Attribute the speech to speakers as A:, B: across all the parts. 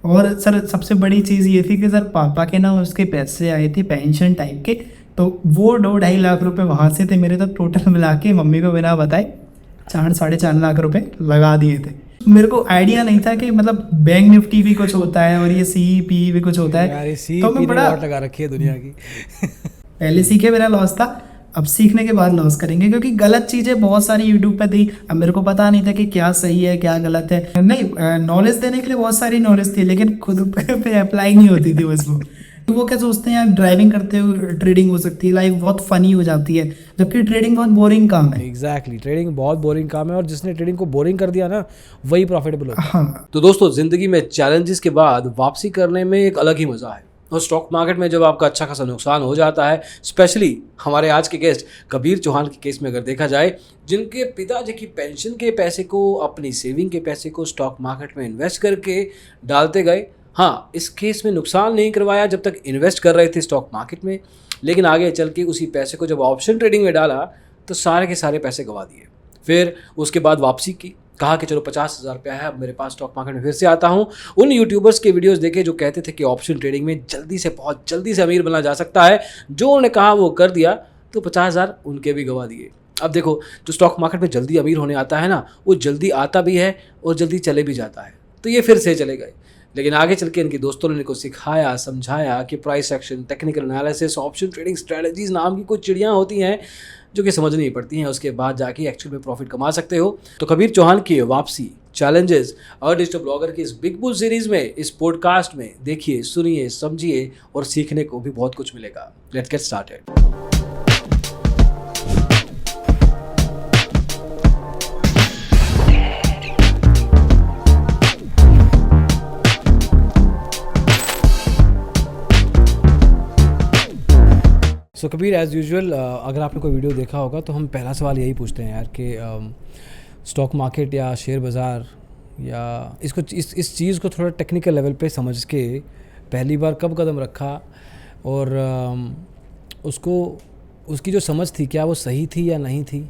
A: और सर सबसे बड़ी चीज़ ये थी कि सर पापा के ना उसके पैसे आए थे पेंशन टाइप के, तो वो 2-2.5 लाख रुपए वहाँ से थे मेरे, तो टोटल मिला के मम्मी को बिना बताए 4-4.5 लाख रुपए लगा दिए थे। मेरे को आइडिया नहीं था कि मतलब बैंक निफ्टी भी कुछ होता है और ये CPE भी कुछ होता है।
B: यार
A: तो मैं बड़ा
B: लगा रखी है दुनिया की।
A: पहले सीखे मेरा लॉस था, अब सीखने के बाद लॉस करेंगे, क्योंकि गलत चीज़ें बहुत सारी यूट्यूब पे थी। अब मेरे को पता नहीं था कि क्या सही है क्या गलत है। नहीं, नॉलेज देने के लिए बहुत सारी नॉलेज थी, लेकिन खुद पे अप्लाई नहीं होती थी बस वो क्या सोचते हैं यार ड्राइविंग करते हुए ट्रेडिंग हो सकती है, लाइफ बहुत फनी हो जाती है, जबकि ट्रेडिंग बहुत बोरिंग काम है।
B: एग्जैक्टली, ट्रेडिंग बहुत बोरिंग काम है और जिसने ट्रेडिंग को बोरिंग कर दिया ना वही प्रॉफिटेबल होता है।
A: हाँ,
C: तो दोस्तों, जिंदगी में चैलेंजेस के बाद वापसी करने में एक अलग ही मजा है। और स्टॉक मार्केट में जब आपका अच्छा खासा नुकसान हो जाता है, स्पेशली हमारे आज के गेस्ट कबीर चौहान के केस में अगर देखा जाए, जिनके पिताजी की पेंशन के पैसे को, अपनी सेविंग के पैसे को स्टॉक मार्केट में इन्वेस्ट करके डालते गए। हाँ, इस केस में नुकसान नहीं करवाया जब तक इन्वेस्ट कर रहे थे स्टॉक मार्केट में, लेकिन आगे चल के उसी पैसे को जब ऑप्शन ट्रेडिंग में डाला तो सारे के सारे पैसे गंवा दिए। फिर उसके बाद वापसी की, कहा कि चलो 50,000 रुपया है, अब मेरे पास स्टॉक मार्केट में फिर से आता हूँ। उन यूट्यूबर्स के वीडियोस देखे जो कहते थे कि ऑप्शन ट्रेडिंग में बहुत जल्दी से अमीर बना जा सकता है। जो उन्होंने कहा वो कर दिया, तो 50,000 उनके भी गंवा दिए। अब देखो, जो स्टॉक मार्केट में जल्दी अमीर होने आता है ना, वो जल्दी आता भी है और जल्दी चले भी जाता है। तो ये फिर से चले गए, लेकिन आगे चल के इनके दोस्तों ने इनको सिखाया, समझाया कि price action, technical analysis, option trading strategies नाम की कुछ चिड़ियाँ होती हैं जो कि समझ नहीं पड़ती हैं, उसके बाद जाके एक्चुअल में प्रॉफिट कमा सकते हो। तो कबीर चौहान की वापसी, चैलेंजेस और डिजिटल ब्लॉगर की इस बिग बुल सीरीज में, इस पॉडकास्ट में देखिए, सुनिए, समझिए और सीखने को भी बहुत कुछ मिलेगा। Let's get started.
B: So Kabir, as usual अगर आपने कोई वीडियो देखा होगा तो हम पहला सवाल यही पूछते हैं यार कि स्टॉक मार्केट या शेयर बाज़ार या इसको इस चीज़ को थोड़ा टेक्निकल लेवल पे समझ के पहली बार कब कदम रखा और उसकी जो समझ थी क्या वो सही थी या नहीं थी,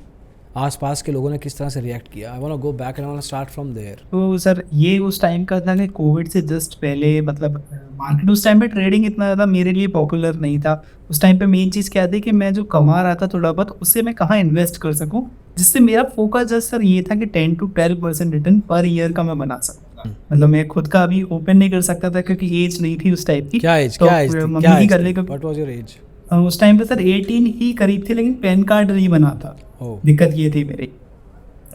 B: आसपास के लोगों ने किस तरह से रिएक्ट किया। I want to go back and I want to start from there.
A: तो सर ये उस टाइम का था कि कोविड से जस्ट पहले, मतलब मार्केट उस टाइम पे ट्रेडिंग इतना ज़्यादा मेरे लिए पॉपुलर नहीं था। उस टाइम पे मेन चीज़ क्या थी कि मैं जो कमा रहा था थोड़ा बहुत, उससे मैं कहाँ इन्वेस्ट कर सकूँ, जिससे मेरा फोकस जस्ट सर ये था कि 10 to 12% रिटर्न पर ईयर का मैं बना सकता। मतलब मैं खुद का अभी ओपन नहीं कर सकता था क्योंकि एज नहीं थी उस टाइप की।
B: क्या एज
A: मम्मी ही कर ले,
B: व्हाट वाज योर एज?
A: उस टाइम पे सर 18 ही करीब थी, लेकिन पैन कार्ड नहीं बना था। दिक्कत ये थी मेरी।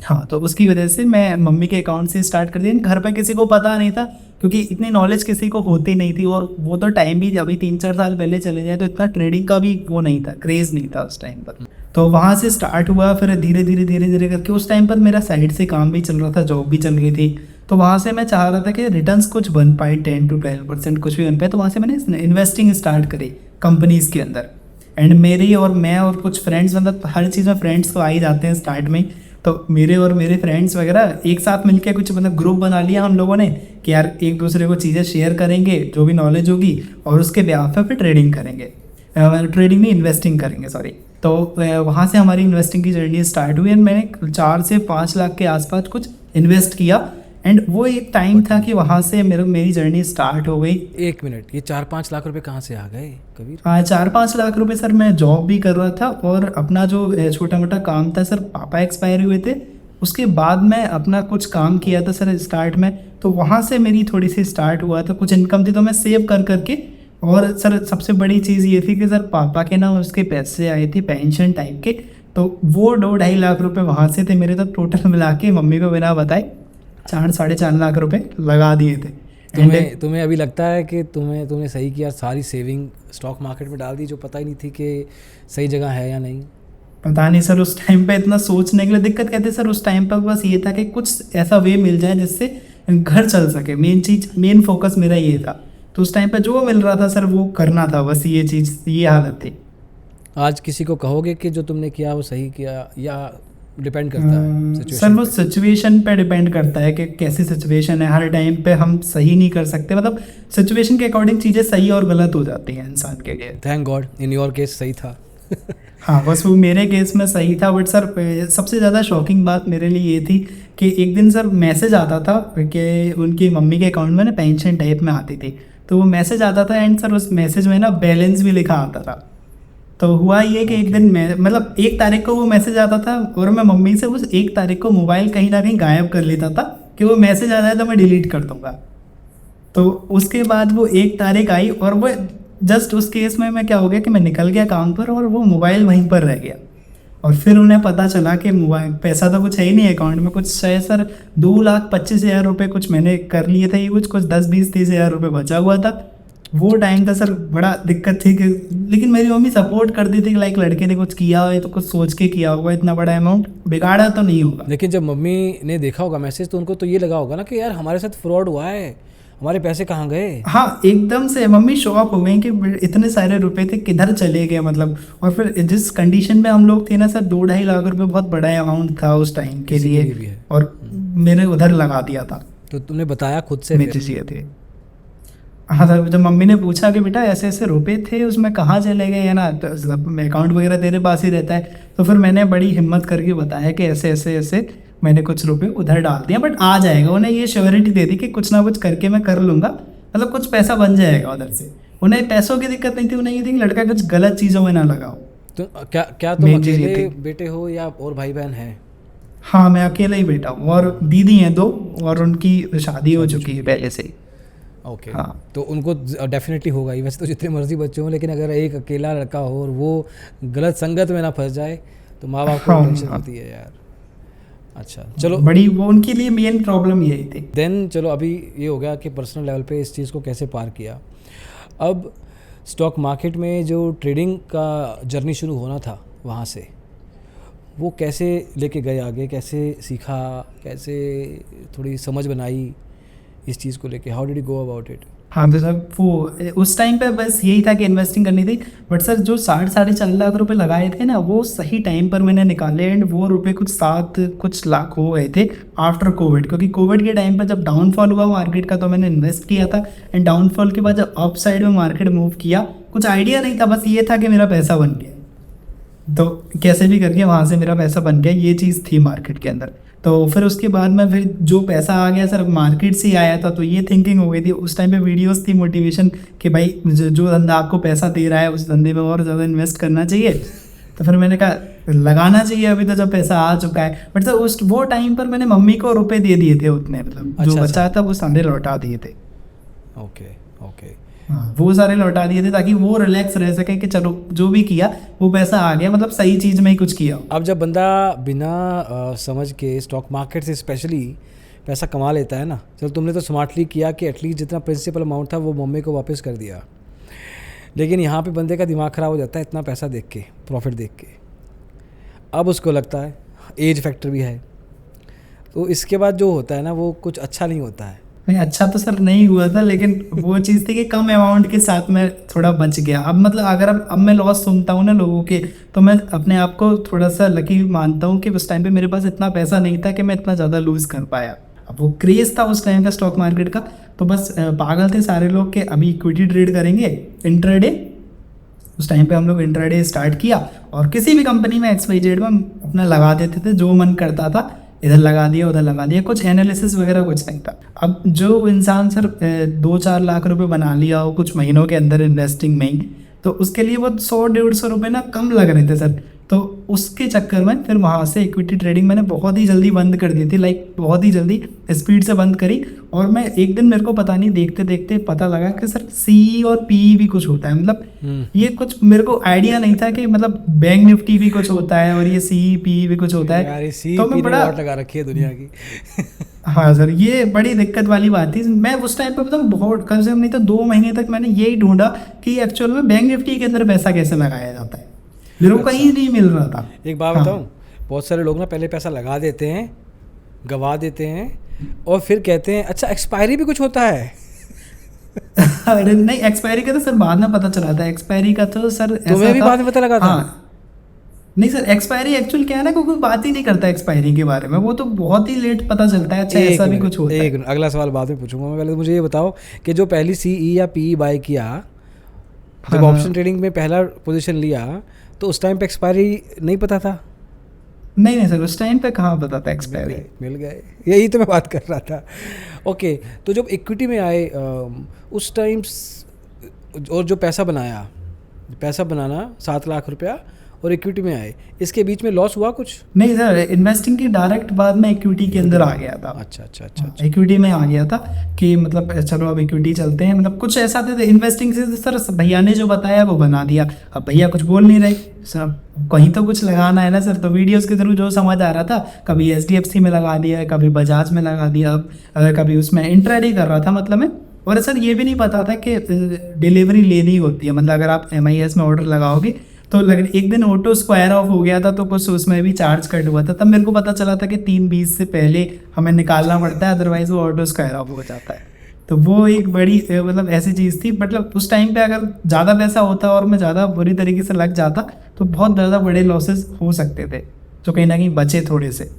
A: हाँ, तो उसकी वजह से मैं मम्मी के अकाउंट से स्टार्ट कर दिया। घर पे किसी को पता नहीं था क्योंकि इतनी नॉलेज किसी को होती नहीं थी, और वो तो टाइम भी अभी 3-4 साल पहले चले जाए तो इतना ट्रेडिंग का भी वो नहीं था, क्रेज़ नहीं था उस टाइम पर। तो वहाँ से स्टार्ट हुआ, फिर धीरे धीरे करके उस टाइम पर मेरा साइड से काम भी चल रहा था, जॉब भी चल रही थी। तो वहाँ से मैं चाह रहा था कि रिटर्न्स कुछ बन पाए, 10 to 12% कुछ भी बन पाए। तो वहाँ से मैंने इन्वेस्टिंग स्टार्ट करी कंपनीज़ के अंदर। एंड मेरी और मैं और कुछ फ्रेंड्स, मतलब हर चीज़ में फ्रेंड्स तो आ ही जाते हैं स्टार्ट में, तो मेरे और मेरे फ्रेंड्स वगैरह एक साथ मिलके कुछ मतलब ग्रुप बना लिया हम लोगों ने कि यार एक दूसरे को चीज़ें शेयर करेंगे जो भी नॉलेज होगी, और उसके ब्याह पे ट्रेडिंग करेंगे, ट्रेडिंग नहीं इन्वेस्टिंग करेंगे, सॉरी। तो वहाँ से हमारी इन्वेस्टिंग की जर्नी स्टार्ट हुई एंड मैंने 4 से 5 लाख के आसपास कुछ इन्वेस्ट किया। एंड वो एक टाइम था कि वहाँ से मेरी जर्नी स्टार्ट हो गई।
B: 1 मिनट, ये 4-5 लाख रुपए कहाँ से आ गए कबीर?
A: हाँ, 4-5 लाख रुपए सर मैं जॉब भी कर रहा था, और अपना जो छोटा मोटा काम था सर, पापा एक्सपायर हुए थे, उसके बाद मैं अपना कुछ काम किया था सर स्टार्ट में। तो वहाँ से मेरी थोड़ी सी स्टार्ट हुआ था, कुछ इनकम थी तो मैं सेव कर करके। और सर सबसे बड़ी चीज़ ये थी कि सर पापा के ना उसके पैसे आए थे पेंशन टाइप के, तो वो 2-2.5 लाख रुपए वहाँ से थे मेरे, तो टोटल मिला के मम्मी को बिना बताए 4-4.5 लाख रुपए लगा दिए थे।
B: तुम्हें अभी लगता है कि तुमने सही किया, सारी सेविंग स्टॉक मार्केट में डाल दी जो पता ही नहीं थी कि सही जगह है या नहीं?
A: पता नहीं सर, उस टाइम पे इतना सोचने के लिए दिक्कत कहते सर, उस टाइम पर बस ये था कि कुछ ऐसा वे मिल जाए जिससे घर चल सके। मेन फोकस मेरा ये था। तो उस टाइम पे जो मिल रहा था सर वो करना था, बस ये चीज़, ये हालत थी।
B: आज किसी को कहोगे कि जो तुमने किया वो सही किया, या डिपेंड करता है
A: सर? वो सिचुएशन पे डिपेंड करता है कि कैसी सिचुएशन है। हर टाइम पे हम सही नहीं कर सकते, मतलब सिचुएशन के अकॉर्डिंग चीज़ें सही और गलत हो जाती हैं इंसान के लिए।
B: Thank God in your case सही था।
A: हाँ, बस वो मेरे केस में सही था। बट सर सबसे ज़्यादा शॉकिंग बात मेरे लिए ये थी कि एक दिन सर मैसेज आता था कि उनकी मम्मी के अकाउंट में ना पेंशन टाइप में आती थी, तो वो मैसेज आता था एंड सर उस मैसेज में ना बैलेंस भी लिखा आता था। तो हुआ ये कि एक दिन मैं मतलब 1 तारीख को वो मैसेज आता था और मैं मम्मी से उस 1 तारीख को मोबाइल कहीं ना कहीं गायब कर लेता था कि वो मैसेज आ जाए तो मैं डिलीट कर दूंगा। तो उसके बाद वो 1 तारीख आई और वो जस्ट उस केस में मैं क्या हो गया कि मैं निकल गया काम पर और वो मोबाइल वहीं पर रह गया। और फिर उन्हें पता चला कि मोबाइल पैसा तो कुछ है ही नहीं अकाउंट में, कुछ शायद सर 2,25,000 रुपये कुछ मैंने कर लिए थे, कुछ 10-20-30,000 रुपये बचा हुआ था। वो टाइम था सर बड़ा दिक्कत थी कि, लेकिन मेरी मम्मी सपोर्ट कर दी थी कि लाइक लड़के ने कुछ किया है तो कुछ सोच के किया होगा, इतना बड़ा अमाउंट बिगाड़ा तो नहीं होगा।
B: लेकिन जब मम्मी ने देखा होगा मैसेज तो उनको तो ये लगा होगा ना कि यार हमारे साथ फ्रॉड हुआ है, हमारे पैसे कहाँ गए।
A: हाँ एकदम से मम्मी शॉक हो गई कि इतने सारे रुपए थे किधर चले गए मतलब। और फिर जिस कंडीशन में हम लोग थे ना सर, 2-2.5 लाख रुपए बहुत बड़ा अमाउंट था उस टाइम के
B: किसी के लिए भी
A: लिए,
B: है।
A: और मैंने उधर लगा दिया था।
B: तो तुमने बताया खुद से
A: मेरे
B: फिर?
A: चाहिए थे। हाँ सर, जब मम्मी ने पूछा कि बेटा ऐसे ऐसे रुपए थे उसमें कहाँ चले गए, है ना, तो अकाउंट वगैरह तेरे पास ही रहता है, तो फिर मैंने बड़ी हिम्मत करके बताया कि ऐसे ऐसे ऐसे मैंने कुछ रुपए उधर डाल दिया, बट आ जाएगा। उन्हें ये श्योरिटी दे दी कि कुछ ना कुछ करके मैं कर लूँगा, मतलब कुछ पैसा बन जाएगा उधर से। उन्हें पैसों की दिक्कत नहीं थी, उन्हें ये थी कि लड़का कुछ गलत चीज़ों में ना लगाओ।
B: तो क्या तुम
A: मेन चीज़ ये
B: अकेले
A: थी।
B: बेटे हो या और भाई बहन हैं?
A: हाँ मैं अकेला ही बेटा हूँ और दीदी हैं 2 और उनकी शादी हो चुकी है पहले से ही।
B: ओके
A: हाँ।
B: तो उनको डेफिनेटली होगा ही, वैसे तो जितने मर्जी बच्चे हों, लेकिन अगर एक अकेला लड़का हो और वो गलत संगत में ना फंस जाए तो माँ बाप को
A: हाँ,
B: टेंशन
A: हाँ।
B: होती है यार। अच्छा चलो,
A: बड़ी वो उनके लिए मेन प्रॉब्लम यही थी।
B: देन चलो अभी ये हो गया कि पर्सनल लेवल पे इस चीज़ को कैसे पार किया। अब स्टॉक मार्केट में जो ट्रेडिंग का जर्नी शुरू होना था वहाँ से वो कैसे लेके गए आगे, कैसे सीखा, कैसे थोड़ी समझ बनाई इस चीज़ को लेके, how did you go about it?
A: हाँ तो सर वो उस टाइम पे बस यही था कि इन्वेस्टिंग करनी थी, बट सर जो 60-4.5 लाख रुपए लगाए थे ना वो सही टाइम पर मैंने निकाले एंड वो रुपए कुछ लाख हो गए थे आफ्टर कोविड, क्योंकि कोविड के टाइम पर जब डाउनफॉल हुआ मार्केट का तो मैंने इन्वेस्ट किया था एंड डाउनफॉल के बाद जब अप साइड में मार्केट मूव किया कुछ आइडिया नहीं था, बस ये था कि मेरा पैसा बन गया, तो कैसे भी करके वहाँ से मेरा पैसा बन गया, ये चीज़ थी मार्केट के अंदर। तो फिर उसके बाद में फिर जो पैसा आ गया सर मार्केट से ही आया था, तो ये थिंकिंग हो गई थी उस टाइम पे, वीडियोस थी मोटिवेशन कि भाई जो धंधा आपको पैसा दे रहा है उस धंधे में और ज़्यादा इन्वेस्ट करना चाहिए। तो फिर मैंने कहा लगाना चाहिए अभी तो जब पैसा आ चुका है, बट सर वो टाइम पर मैंने मम्मी को रुपए दे दिए थे उतने, मतलब जो बचा था वो सारे लौटा दिए थे।
B: ओके ओके,
A: हाँ वो सारे लौटा दिए थे ताकि वो रिलैक्स रह सके कि चलो जो भी किया वो पैसा आ गया, मतलब सही चीज़ में ही कुछ किया।
B: अब जब बंदा बिना समझ के स्टॉक मार्केट से स्पेशली पैसा कमा लेता है ना, चलो तुमने तो स्मार्टली किया कि एटलीस्ट जितना प्रिंसिपल अमाउंट था वो मम्मी को वापस कर दिया, लेकिन यहाँ पे बंदे का दिमाग ख़राब हो जाता है इतना पैसा देख के, प्रॉफिट देख के। अब उसको लगता है एज फैक्टर भी है, तो इसके बाद जो होता है ना वो कुछ अच्छा नहीं होता है।
A: नहीं अच्छा तो सर नहीं हुआ था, लेकिन वो चीज़ थी कि कम अमाउंट के साथ में थोड़ा बच गया। अब मतलब अगर अब मैं लॉस सुनता हूँ ना लोगों के, तो मैं अपने आप को थोड़ा सा लकी मानता हूँ कि उस टाइम पे मेरे पास इतना पैसा नहीं था कि मैं इतना ज़्यादा लूज़ कर पाया। अब वो क्रेज़ था उस टाइम का स्टॉक मार्केट का, तो बस पागल थे सारे लोग कि अभी इक्विटी ट्रेड करेंगे इंट्राडे। उस टाइम पे हम लोग इंट्राडे स्टार्ट किया और किसी भी कंपनी में XYZ में अपना लगा देते थे, जो मन करता था इधर लगा दिया उधर लगा दिया, कुछ एनालिसिस वगैरह कुछ नहीं था। अब जो इंसान सर 2-4 लाख रुपए बना लिया हो कुछ महीनों के अंदर इन्वेस्टिंग में ही, तो उसके लिए वो 100-150 रुपये ना कम लग रहे थे सर। तो उसके चक्कर में फिर वहाँ से इक्विटी ट्रेडिंग मैंने बहुत ही जल्दी बंद कर दी थी, लाइक बहुत ही जल्दी स्पीड से बंद करी। और मैं एक दिन मेरे को पता नहीं देखते देखते पता लगा कि सर CE और PE भी कुछ होता है, मतलब ये कुछ मेरे को आइडिया नहीं था कि मतलब बैंक निफ्टी भी कुछ होता है और ये CE PE भी कुछ होता है।
B: तो मैं बड़ा लगा रखी है दुनिया की।
A: हाँ सर ये बड़ी दिक्कत वाली बात थी। मैं उस टाइम पे मतलब बहुत कम से कम नहीं तो 2 महीने तक मैंने यही ढूंढा कि एक्चुअल में बैंक निफ्टी के अंदर पैसा कैसे लगाया जाता है, मेरे को कहीं नहीं मिल रहा था।
B: एक बात बताऊं, बहुत सारे लोग ना पहले पैसा लगा देते हैं, गवा देते हैं और फिर कहते हैं अच्छा एक्सपायरी भी कुछ होता है।
A: अरे नहीं एक्सपायरी का तो सर बाद में पता चला था, एक्सपायरी का तो सर
B: तुम्हें भी बाद में पता लगा था?
A: हाँ नहीं सर एक्सपायरी एक्चुअल क्या है ना, कोई बात ही नहीं करता एक्सपायरी के बारे में, वो तो बहुत ही लेट पता चलता है। अच्छा ऐसा भी कुछ होता है।
B: एक अगला सवाल बाद में पूछूंगा मैं, पहले तो मुझे ये बताओ कि जो पहली CE या PE बाय किया, जब ऑप्शन ट्रेडिंग में पहला पोजीशन लिया, तो उस टाइम पे एक्सपायरी नहीं पता था?
A: नहीं नहीं सर, उस टाइम पे कहाँ पता था एक्सपायरी।
B: मिल गए, यही तो मैं बात कर रहा था। ओके, तो जब इक्विटी में आए उस टाइम और जो पैसा बनाना 7 लाख रुपया और इक्विटी में आए, इसके बीच में लॉस हुआ कुछ?
A: नहीं सर, इन्वेस्टिंग के डायरेक्ट बाद में इक्विटी के अंदर आ गया था।
B: अच्छा।
A: इक्विटी में आ गया था कि मतलब चलो अब इक्विटी चलते हैं, मतलब कुछ ऐसा था इन्वेस्टिंग से सर भैया ने जो बताया वो बना दिया। अब भैया कुछ बोल नहीं रहे सर, कहीं तो कुछ लगाना है ना सर, तो वीडियोस के थ्रू जो समझ आ रहा था, कभी HDFC में लगा दिया, कभी बजाज में लगा दिया, कभी उसमें इंट्राडे कर रहा था मतलब मैं। और सर ये भी नहीं पता था कि डिलीवरी लेनी होती है, मतलब अगर आप MIS में ऑर्डर लगाओगे तो एक दिन ऑटो स्क्वायर ऑफ हो गया था, तो कुछ उसमें भी चार्ज कट हुआ था। तब मेरे को पता चला था कि 3:20 से पहले हमें निकालना पड़ता है, अदरवाइज वो ऑटो स्क्वायर ऑफ हो जाता है। तो वो एक बड़ी मतलब ऐसी चीज़ थी। मतलब उस टाइम पे अगर ज़्यादा पैसा होता और मैं ज़्यादा बुरी तरीके से लग जाता तो बहुत ज़्यादा बड़े लॉसेस हो सकते थे, जो कहीं ना कहीं बचे थोड़े से।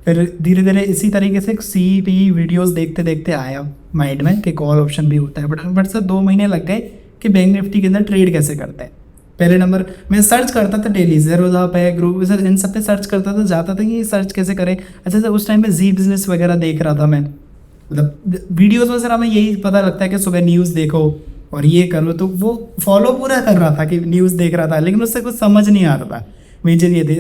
A: फिर धीरे धीरे इसी तरीके से CP वीडियोस देखते देखते आया माइंड में कि कॉल ऑप्शन भी होता है। बट सर 2 महीने लग गए कि बैंक निफ्टी के अंदर ट्रेड कैसे करते हैं। पहले नंबर मैं सर्च करता था डेली, ज़ेरोधा पे, ग्रुप सर, इन सब पे सर्च करता था, जाता था कि ये सर्च कैसे करें। अच्छा सर उस टाइम पे जी बिजनेस वगैरह देख रहा था मैं, मतलब वीडियोस में सर हमें यही पता लगता है कि सुबह न्यूज़ देखो और ये करो, तो वो फॉलो पूरा कर रहा था कि न्यूज़ देख रहा था, लेकिन उससे कुछ समझ नहीं आ रहा था। मेजर ये थे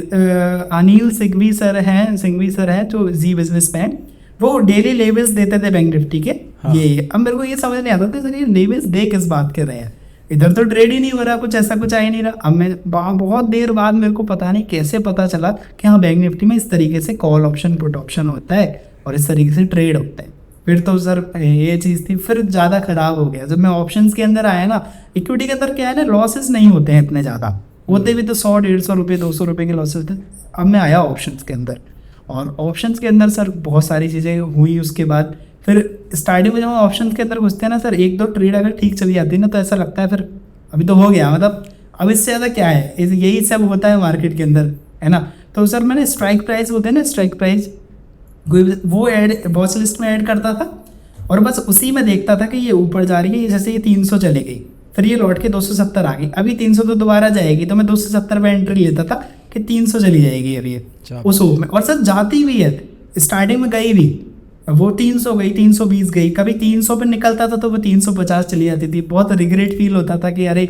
A: अनिल सिंघवी सर हैं जो जी बिजनेस पे हैं, वो डेली लेवल्स देते थे बैंक निफ्टी के। हाँ। ये अब मेरे को ये समझ नहीं आता था सर ये लेवल्स दे किस बात के रहे हैं, इधर तो ट्रेड ही नहीं हो रहा, कुछ ऐसा कुछ आ ही नहीं रहा। अब मैं बहुत देर बाद मेरे को पता नहीं कैसे पता चला कि हाँ बैंक निफ्टी में इस तरीके से कॉल ऑप्शन पुट ऑप्शन होता है और इस तरीके से ट्रेड होता है। फिर तो सर ये चीज़ थी, फिर ज़्यादा ख़राब हो गया जब मैं ऑप्शंस के अंदर आया ना। इक्विटी के अंदर क्या है ना, लॉसेस नहीं होते हैं इतने ज़्यादा, होते भी तो 100-150 रुपये 200 रुपये के लॉसेस थे। अब मैं आया ऑप्शंस के अंदर, और ऑप्शंस के अंदर सर बहुत सारी चीज़ें हुई। उसके बाद फिर स्टार्टिंग में जब हम ऑप्शंस के अंदर घुसते हैं ना सर, 1-2 ट्रेड अगर ठीक चली जाती है ना तो ऐसा लगता है फिर अभी तो हो गया, मतलब अब इससे ज़्यादा क्या है, यही सब होता है मार्केट के अंदर, है ना। तो सर मैंने स्ट्राइक प्राइस होते हैं ना, स्ट्राइक प्राइस वो ऐड वॉच लिस्ट में ऐड करता था और बस उसी में देखता था कि ये ऊपर जा रही है, जैसे ये 300 चली गई, फिर ये लौट के 270 आ गई, अभी 300 तो दोबारा जाएगी, तो मैं 270 पे एंट्री लेता था कि 300 चली जाएगी अभी ये उस होप में। और सर जाती भी है, स्टार्टिंग में गई भी, वो 300 गई, 320 गई, कभी 300 पे निकलता था तो वो 350 चली जाती थी। बहुत रिग्रेट फील होता था कि अरे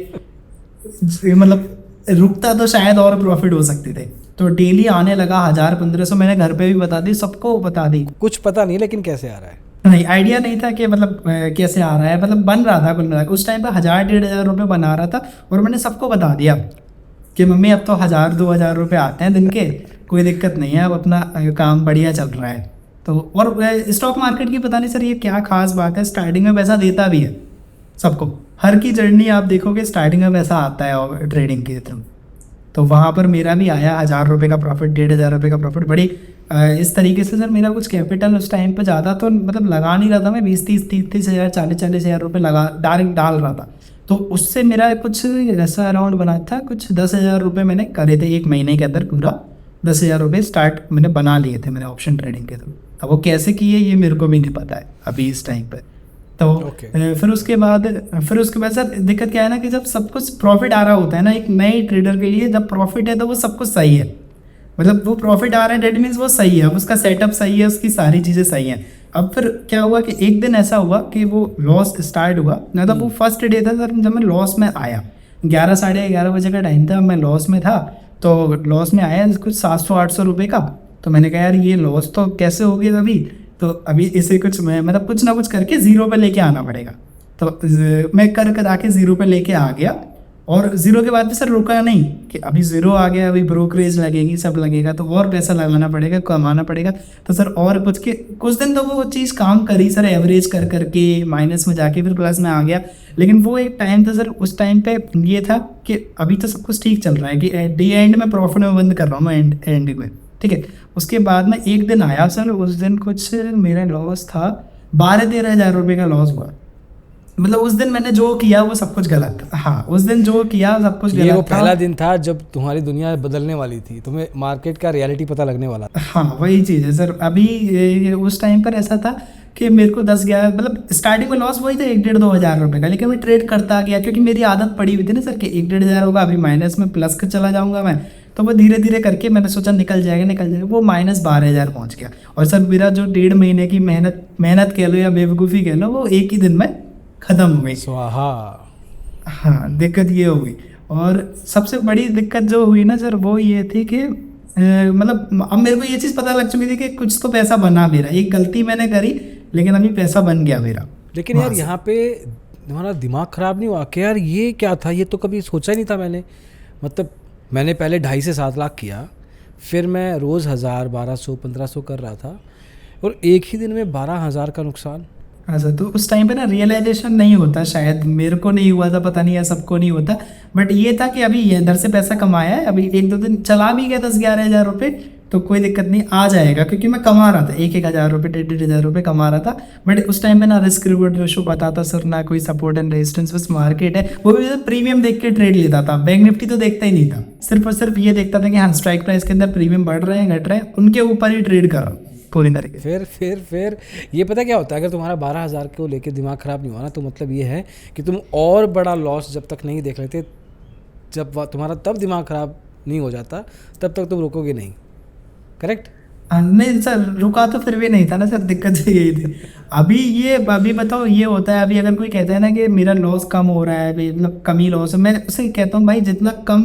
A: मतलब रुकता तो शायद और प्रॉफिट हो सकते थे। तो डेली आने लगा 1000-1500, मैंने घर पे भी बता दी, सबको बता दी।
B: कुछ पता नहीं लेकिन कैसे आ रहा है,
A: नहीं आइडिया नहीं था कि मतलब कैसे आ रहा है, मतलब बन रहा था कुल मिला उस टाइम पे 1000-1500 रुपये बना रहा था। और मैंने सबको बता दिया कि मम्मी अब तो 1000-2000 रुपये आते हैं दिन के, कोई दिक्कत नहीं है, अब अपना काम बढ़िया चल रहा है। तो और स्टॉक मार्केट की पता नहीं सर ये क्या खास बात है, स्टार्टिंग में पैसा देता भी है सबको, हर की जर्नी आप देखोगे स्टार्टिंग में पैसा आता है और ट्रेडिंग के थ्रू। तो वहाँ पर मेरा भी आया 1000 रुपये का प्रॉफिट, 1500 रुपये का प्रॉफिट। बड़ी इस तरीके से सर मेरा कुछ कैपिटल उस टाइम पे ज़्यादा तो मतलब लगा नहीं रहा था मैं, 20-30 हज़ार 40 हज़ार रुपये लगा डायरेक्ट डाल रहा था। तो उससे मेरा कुछ ऐसा अराउंड बना था, कुछ 10,000 रुपये मैंने करे थे 1 महीने के अंदर, पूरा 10,000 रुपये स्टार्ट मैंने बना लिए थे मैंने ऑप्शन ट्रेडिंग के थ्रू। अब वो कैसे किए ये मेरे को भी नहीं पता है अभी इस टाइम पे। तो फिर उसके बाद सर दिक्कत क्या है ना कि जब सब कुछ प्रॉफिट आ रहा होता है ना एक नए ट्रेडर के लिए, जब प्रॉफिट है तो वो सब कुछ सही है, मतलब वो प्रॉफिट आ रहा है डेट मीन्स वो सही है, अब उसका सेटअप सही है, उसकी सारी चीज़ें सही हैं। अब फिर क्या हुआ कि एक दिन ऐसा हुआ कि वो लॉस स्टार्ट हुआ, मतलब वो फर्स्ट डे था सर जब मैं लॉस में आया, 11-11:30 बजे का टाइम था, मैं लॉस में था। तो लॉस में आया कुछ 700-800 रुपये का। तो मैंने कहा यार ये लॉस तो कैसे हो गया अभी, तो अभी इसे कुछ मैं मतलब कुछ ना कुछ करके 0 पे लेके आना पड़ेगा। तो मैं कर आके 0 पे लेके आ गया, और 0 के बाद भी सर रुका नहीं कि अभी 0 आ गया, अभी ब्रोकरेज लगेगी, सब लगेगा, तो और पैसा लगाना पड़ेगा, कमाना पड़ेगा। तो सर और कुछ दिन तो वो चीज़ काम करी सर, एवरेज कर करके माइनस में जाके फिर प्लस में आ गया। लेकिन वो एक टाइम था सर, उस टाइम पे ये था कि अभी तो सब कुछ ठीक चल रहा है कि डे एंड में प्रॉफिट में बंद कर रहा हूँ मैं एंड में, ठीक है। उसके बाद में एक दिन आया सर, उस दिन कुछ मेरा लॉस था 12-13 हज़ार रुपये का लॉस हुआ। मतलब उस दिन मैंने जो किया वो सब कुछ गलत था। हाँ उस दिन जो किया सब कुछ गलत था।
B: ये वो पहला दिन था जब तुम्हारी दुनिया बदलने वाली थी, तुम्हें मार्केट का रियलिटी पता लगने वाला था।
A: हाँ वही चीज़ है सर। अभी उस टाइम पर ऐसा था कि मेरे को 10-11 मतलब स्टार्टिंग में लॉस वही था 1-1.5-2 हज़ार रुपये का, लेकिन मैं ट्रेड करता गया क्योंकि मेरी आदत पड़ी हुई थी ना सर कि 1-1.5 हज़ार होगा, अभी माइनस में प्लस के चला जाऊंगा मैं, तो वो धीरे धीरे करके मैंने सोचा निकल जाएगा, वो -12,000 पहुंच गया। और सर मेरा जो 1.5 महीने की मेहनत कह लो या बेवकूफ़ी कह लो, वो एक ही दिन में ख़त्म हो गई।
B: स्वाहा।
A: हाँ, दिक्कत ये हो गई। और सबसे बड़ी दिक्कत जो हुई ना सर वो ये थी कि मतलब अब मेरे को ये चीज़ पता लग चुकी थी कि कुछ तो पैसा बना मेरा, एक गलती मैंने करी लेकिन अभी पैसा बन गया मेरा।
B: लेकिन यार यहाँ पे तुम्हारा दिमाग ख़राब नहीं हुआ कि यार ये क्या था, ये तो कभी सोचा ही नहीं था मैंने। मतलब मैंने पहले 2.5 से 7 लाख किया, फिर मैं रोज़ 1000, 1200, 1500 कर रहा था, और एक ही दिन में 12,000 का नुकसान।
A: हाँ सर, तो उस टाइम पे ना रियलाइजेशन नहीं होता, शायद मेरे को नहीं हुआ था, पता नहीं है सबको नहीं होता, बट ये था कि अभी ये इधर से पैसा कमाया है, अभी 1-2 दिन चला भी गया 10-11 हज़ार रुपये, तो कोई दिक्कत नहीं, आ जाएगा, क्योंकि मैं कमा रहा था 1-1 हज़ार रुपये, 1.5 हज़ार रुपये कमा रहा था। बट उस टाइम पे ना रिस्क रिवॉर्ड रेशो पता था सर, ना कोई सपोर्ट एंड रेजिस्टेंस, बस मार्केट है, वो भी प्रीमियम देख के ट्रेड लेता था, बैंक निफ्टी तो देखता ही नहीं था, सिर्फ और सिर्फ ये देखता था कि हाँ स्ट्राइक प्राइस के अंदर प्रीमियम बढ़ रहे हैं घट रहे हैं, उनके ऊपर ही ट्रेड कर रहा हूँ पूरी तरीके से।
B: फिर ये पता क्या होता है, अगर तुम्हारा 12,000 को लेके दिमाग ख़राब नहीं हुआ ना, तो मतलब ये है कि तुम और बड़ा लॉस जब तक नहीं देख लेते, जब तुम्हारा तब दिमाग ख़राब नहीं हो जाता, तब तक तुम रुकोगे नहीं। करेक्ट?
A: नहीं सर, रुका तो फिर भी नहीं था ना सर, दिक्कत यही थी। अभी बताओ ये होता है, अभी अगर कोई कहता है ना कि मेरा लॉस कम हो रहा है, मतलब कम ही लॉस है, मैं उसे कहता हूँ भाई जितना कम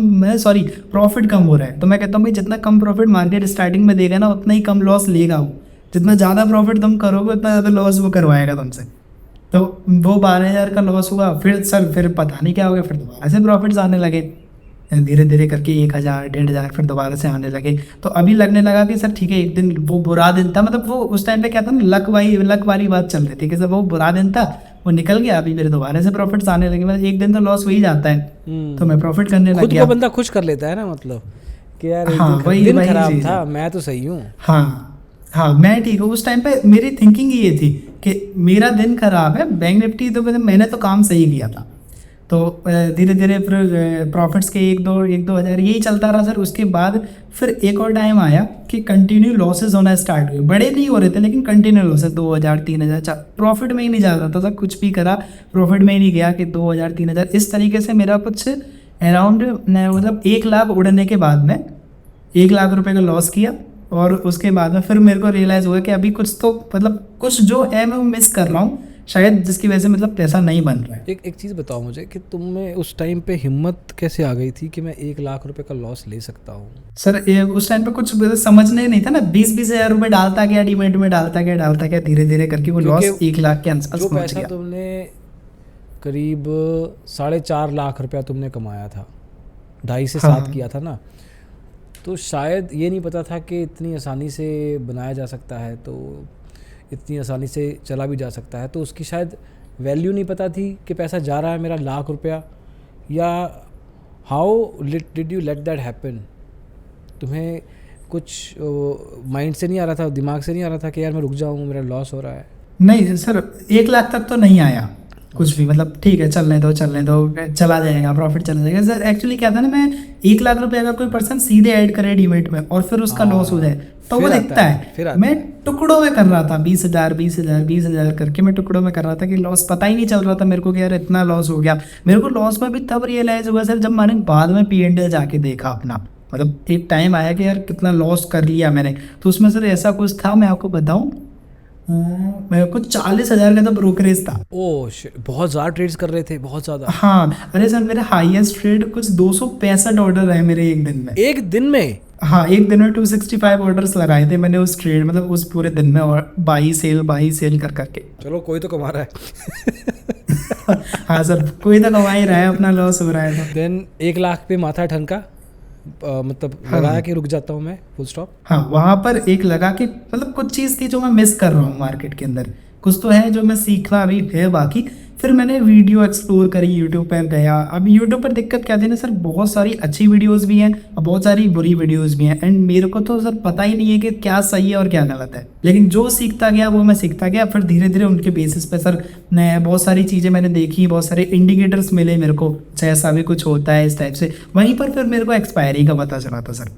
A: प्रॉफिट कम हो रहा है, तो मैं कहता हूँ भाई जितना कम प्रॉफिट मार्केट स्टार्टिंग में देगा ना, उतना ही कम लॉस लेगा वो, जितना ज़्यादा प्रॉफिट तुम करोगे उतना ज़्यादा लॉस वो करवाएगा तुमसे। तो वो 12,000 का लॉस हुआ, फिर पता नहीं क्या हो गया, फिर दोबारा से प्रॉफिट्स आने लगे, धीरे धीरे करके 1,000, 1,500 फिर दोबारा से आने लगे। तो अभी लगने लगा कि सर ठीक है, एक दिन वो बुरा दिन था, मतलब वो उस टाइम पे क्या था ना, लक वाली बात चल रही थी कि सर वो बुरा दिन था, वो निकल गया, अभी मेरे दोबारा से प्रॉफिट्स आने लगे। मतलब एक दिन तो लॉस हो ही जाता है, तो मैं प्रॉफिट करने लग गया।
B: खुद को बंदा खुश कर लेता है ना, मतलब कि यार
A: हाँ, वही
B: खराब था, मैं तो सही हूँ।
A: हाँ, मैं ठीक हूँ। उस टाइम पे मेरी थिंकिंग ये थी कि मेरा दिन खराब है, बैंक निफ्टी तो मैंने तो काम सही किया था। तो धीरे धीरे फिर प्रॉफिट्स के 1-2 हज़ार यही चलता रहा सर। उसके बाद फिर एक और टाइम आया कि कंटिन्यू लॉसेस होना स्टार्ट हुए, बड़े नहीं हो रहे थे लेकिन कंटिन्यू लॉसेस, 2,000, 3,000, प्रॉफिट में ही नहीं जा रहा था सर, कुछ भी करा प्रॉफिट में ही नहीं गया कि 2,000, 3,000, इस तरीके से मेरा कुछ अराउंड मतलब 1 लाख उड़ने के बाद में 1 लाख रुपए का लॉस किया। और उसके बाद में फिर मेरे को रियलाइज़ हुआ कि अभी कुछ तो मतलब कुछ जो है मैं वो मिस कर रहा हूँ शायद, जिसकी वजह से मतलब पैसा नहीं बन रहा है।
B: एक चीज़ बताओ मुझे कि तुम में उस टाइम पे हिम्मत कैसे आ गई थी कि मैं 1 लाख रुपए का लॉस ले सकता हूँ?
A: सर उस टाइम पे कुछ समझने नहीं था ना, 20-20 हज़ार रुपये डालता गया डीमेट में, डालता गया धीरे धीरे करके वो लॉस 1 लाख के आसपास पहुंच गया।
B: जो पैसा तुमने करीब 4.5 लाख रुपया तुमने कमाया था, 2.5 से 7 किया था ना, तो शायद ये नहीं पता था कि इतनी आसानी से बनाया जा सकता है, तो इतनी आसानी से चला भी जा सकता है, तो उसकी शायद वैल्यू नहीं पता थी कि पैसा जा रहा है मेरा 1 लाख रुपया। या how did you let that happen? तुम्हें कुछ माइंड से नहीं आ रहा था, दिमाग से नहीं आ रहा था कि यार मैं रुक जाऊँ, मेरा लॉस हो रहा है?
A: नहीं सर, 1 लाख तक तो नहीं आया कुछ भी, मतलब ठीक है चलने दो चला जाएगा, प्रॉफिट चला जाएगा। सर एक्चुअली क्या था ना, मैं 1 लाख रुपए अगर कोई पर्सन सीधे ऐड करे डीमेट में और फिर उसका लॉस हो जाए तो वो दिखता है। मैं टुकड़ों में कर रहा था, 20,000 करके मैं टुकड़ों में कर रहा था कि लॉस पता ही नहीं चल रहा था मेरे को कि यार इतना लॉस हो गया। मेरे को लॉस में भी तब रियलाइज हुआ सर जब मैंने बाद में P&L जाके देखा अपना, मतलब एक टाइम आया कि यार कितना लॉस कर लिया मैंने। तो उसमें सर ऐसा कुछ था, मैं आपको बताऊं, मेरे को 40,000 का तो ब्रोकरेज था।
B: ओह बहुत ज़्यादा ट्रेड्स कर रहे थे, बहुत ज़्यादा।
A: हाँ, अरे सर मेरे हाईएस्ट ट्रेड कुछ 265 ऑर्डर है मेरे एक दिन में।
B: एक दिन में?
A: हाँ, एक दिन में 265 ऑर्डर्स लगाए थे मैंने उस ट्रेड, मतलब उस पूरे दिन में, और बाई सेल कर करके।
B: चलो कोई तो कमा रहा है।
A: हाँ सर, कोई तो कमा ही रहा है, अपना लॉस हो रहा है तो।
B: देन 1 लाख पे माथा ठनका, मतलब लगाया कि रुक जाता हूँ मैं, फुल स्टॉप।
A: हाँ, वहाँ पर एक लगा कि मतलब कुछ चीज़ थी जो मैं मिस कर रहा हूँ मार्केट के अंदर, कुछ तो है जो मैं सीखना अभी है बाकी। फिर मैंने वीडियो एक्सप्लोर करी, यूट्यूब पर गया। अब यूट्यूब पर दिक्कत क्या थी ना सर, बहुत सारी अच्छी वीडियोस भी हैं और बहुत सारी बुरी वीडियोस भी हैं, एंड मेरे को तो सर पता ही नहीं है कि क्या सही है और क्या गलत है, लेकिन जो सीखता गया वो मैं सीखता गया। फिर धीरे धीरे उनके बेसिस पे सर बहुत सारी चीज़ें मैंने देखी, बहुत सारे इंडिकेटर्स मिले मेरे को, ऐसा भी कुछ होता है इस टाइप से। वहीं पर फिर मेरे को एक्सपायरी का पता चला था सर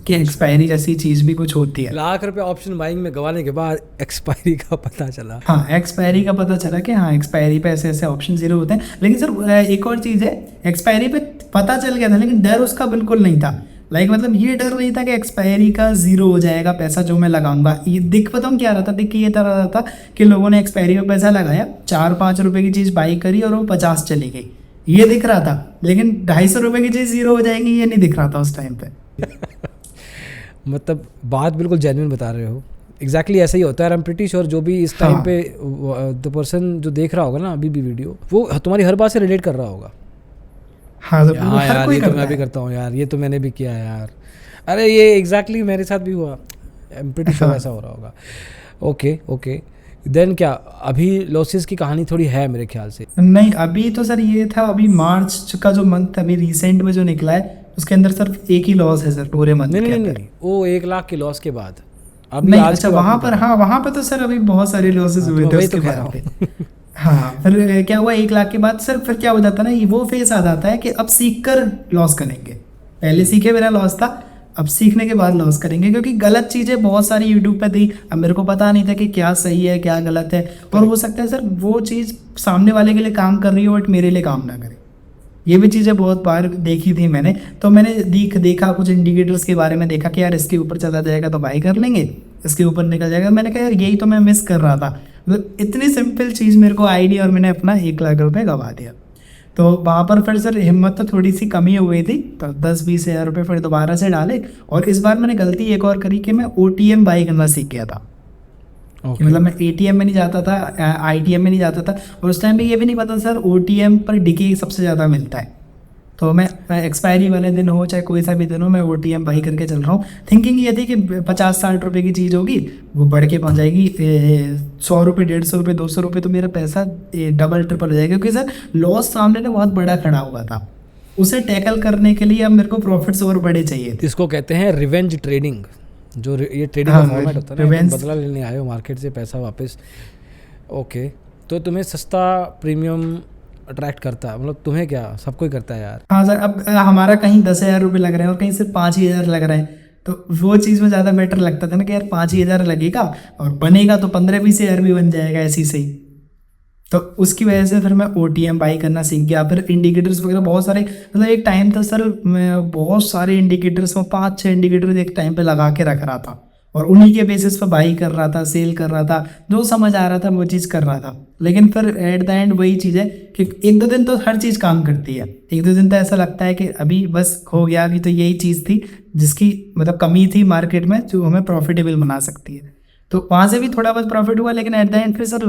A: कि एक्सपायरी जैसी चीज़ भी कुछ होती है।
B: लाख रुपए ऑप्शन बाइंग में गंवाने के बाद एक्सपायरी का पता चला।
A: हाँ, एक्सपायरी का पता चला कि हाँ एक्सपायरी पे ऐसे ऐसे ऑप्शन ज़ीरो होते हैं। लेकिन सर एक और चीज़ है, एक्सपायरी पे पता चल गया था लेकिन डर उसका बिल्कुल नहीं था। मतलब ये डर नहीं था कि एक्सपायरी का ज़ीरो हो जाएगा पैसा जो मैं लगाऊंगा। ये दिख बताऊँ क्या रहा था, दिख ये तरह रहा था कि लोगों ने एक्सपायरी पे पैसा लगाया, 4-5 रुपये की चीज़ बाई करी और वो 50 चली गई, ये दिख रहा था। लेकिन 250 रुपये की चीज़ ज़ीरो हो जाएगी ये नहीं दिख रहा था उस टाइम पे।
B: मतलब बात बिल्कुल जेन्युइन बता रहे हो, एग्जैक्टली ऐसा ही होता है। आई एम प्रीटी श्योर जो भी इस टाइम
A: हाँ।
B: पे द पर्सन जो देख रहा होगा ना अभी भी वीडियो, वो तुम्हारी हर बात से रिलेट कर रहा होगा।
A: हाँ तो
B: हाँ
A: हर
B: यार,
A: कोई
B: ये तो
A: करता
B: मैं भी
A: है।
B: करता हूँ यार, ये तो मैंने भी किया है यार, अरे ये एग्जैक्टली मेरे साथ भी हुआ। आई एम प्रीटी श्योर ऐसा हो रहा होगा। ओके ओके, देन क्या अभी लॉसेस की कहानी थोड़ी है मेरे ख्याल से?
A: नहीं अभी तो सर ये था, अभी मार्च का जो मंथ अभी रिसेंट में जो निकला है उसके अंदर सिर्फ एक ही लॉस है सर पूरे मंथ
B: नहीं
A: के
B: नहीं
A: अंदर।
B: नहीं, वो 1 लाख के लॉस के बाद अभी
A: नहीं
B: आज
A: अच्छा
B: की बात
A: वहाँ
B: नहीं
A: पर,
B: कर रहा।
A: हाँ वहाँ पे तो सर अभी बहुत सारे लॉसेस
B: हाँ,
A: हुए
B: तो
A: थे
B: वही
A: उसके
B: तो कह
A: बाद
B: रहा हूँ।
A: पे। हाँ फिर क्या हुआ, 1 लाख के बाद सर फिर क्या हो जाता है ना, वो फेस आ जाता है कि अब सीख कर लॉस करेंगे। पहले सीखे बिना लॉस था, अब सीखने के बाद लॉस करेंगे, क्योंकि गलत चीज़ें बहुत सारी यूट्यूब पे थी। अब मेरे को पता नहीं था कि क्या सही है क्या गलत है, और हो सकता है सर वो चीज़ सामने वाले के लिए काम कर रही हो बट मेरे लिए काम ना करे। ये भी चीज़ें बहुत बार देखी थी मैंने। तो मैंने देखा कुछ इंडिकेटर्स के बारे में, देखा कि यार इसके ऊपर चला जाएगा तो बाई कर लेंगे, इसके ऊपर निकल जाएगा। मैंने कहा यार यही तो मैं मिस कर रहा था। मतलब इतनी सिंपल चीज़ मेरे को आई नहीं और मैंने अपना 1 लाख रुपए गंवा दिया। तो वहाँ पर फिर सर हिम्मत तो थोड़ी सी कमी हो गई थी, तो 10-20 हज़ार रुपये फिर दोबारा से डाले। और इस बार मैंने गलती एक और करी कि मैं OTM बाई करना सीख गया था। कि मतलब मैं ATM में नहीं जाता था, ITM में नहीं जाता था, और उस टाइम पे ये भी नहीं पता सर OTM पर डिके सबसे ज़्यादा मिलता है। तो मैं एक्सपायरी वाले दिन हो चाहे कोई सा भी दिन हो, मैं OTM बाई करके चल रहा हूँ। थिंकिंग ये थी कि 50-60 रुपये की चीज़ होगी वो बढ़ के पहुँच जाएगी 100 रुपये, 150 रुपये, 200 रुपये, तो मेरा पैसा डबल ट्रिपल हो जाएगा। क्योंकि सर लॉस सामने ना बहुत बड़ा खड़ा हुआ था, उसे टैकल करने के लिए अब मेरे को प्रॉफिट्स और बड़े चाहिए थे।
B: इसको कहते हैं रिवेंज ट्रेडिंग। जो ये ट्रेडिंग
A: हाँ,
B: का फॉर्मेट होता है ना,
A: revenge।
B: तुम बदला लेने आए हो मार्केट से पैसा वापस। ओके, तो तुम्हें सस्ता प्रीमियम अट्रैक्ट करता है, मतलब तुम्हें क्या, सबको ही करता है यार।
A: हाँ सर, अब हमारा कहीं 10,000 रुपये लग रहे हैं और कहीं सिर्फ 5,000 लग रहे हैं, तो वो चीज़ में ज़्यादा बेटर लगता था ना कि यार 5,000 लगेगा और बनेगा तो 15-20 हज़ार भी बन जाएगा ऐसी सही। तो उसकी वजह से फिर मैं OTM बाई करना सीख गया। फिर इंडिकेटर्स वगैरह बहुत सारे, मतलब एक टाइम था सर मैं बहुत सारे इंडिकेटर्स में 5-6 इंडिकेटर एक टाइम पे लगा के रख रहा था और उन्हीं के बेसिस पर बाई कर रहा था, सेल कर रहा था, जो समझ आ रहा था वो चीज़ कर रहा था। लेकिन फिर एट द एंड वही चीज़ है कि 1-2 दिन तो हर चीज़ काम करती है, 1-2 दिन तो ऐसा लगता है कि अभी बस हो गया, अभी तो यही चीज़ थी जिसकी मतलब कमी थी मार्केट में जो हमें प्रॉफिटेबल बना सकती है। तो वहाँ से भी थोड़ा बहुत प्रॉफिट हुआ, लेकिन एट द एंड फिर सर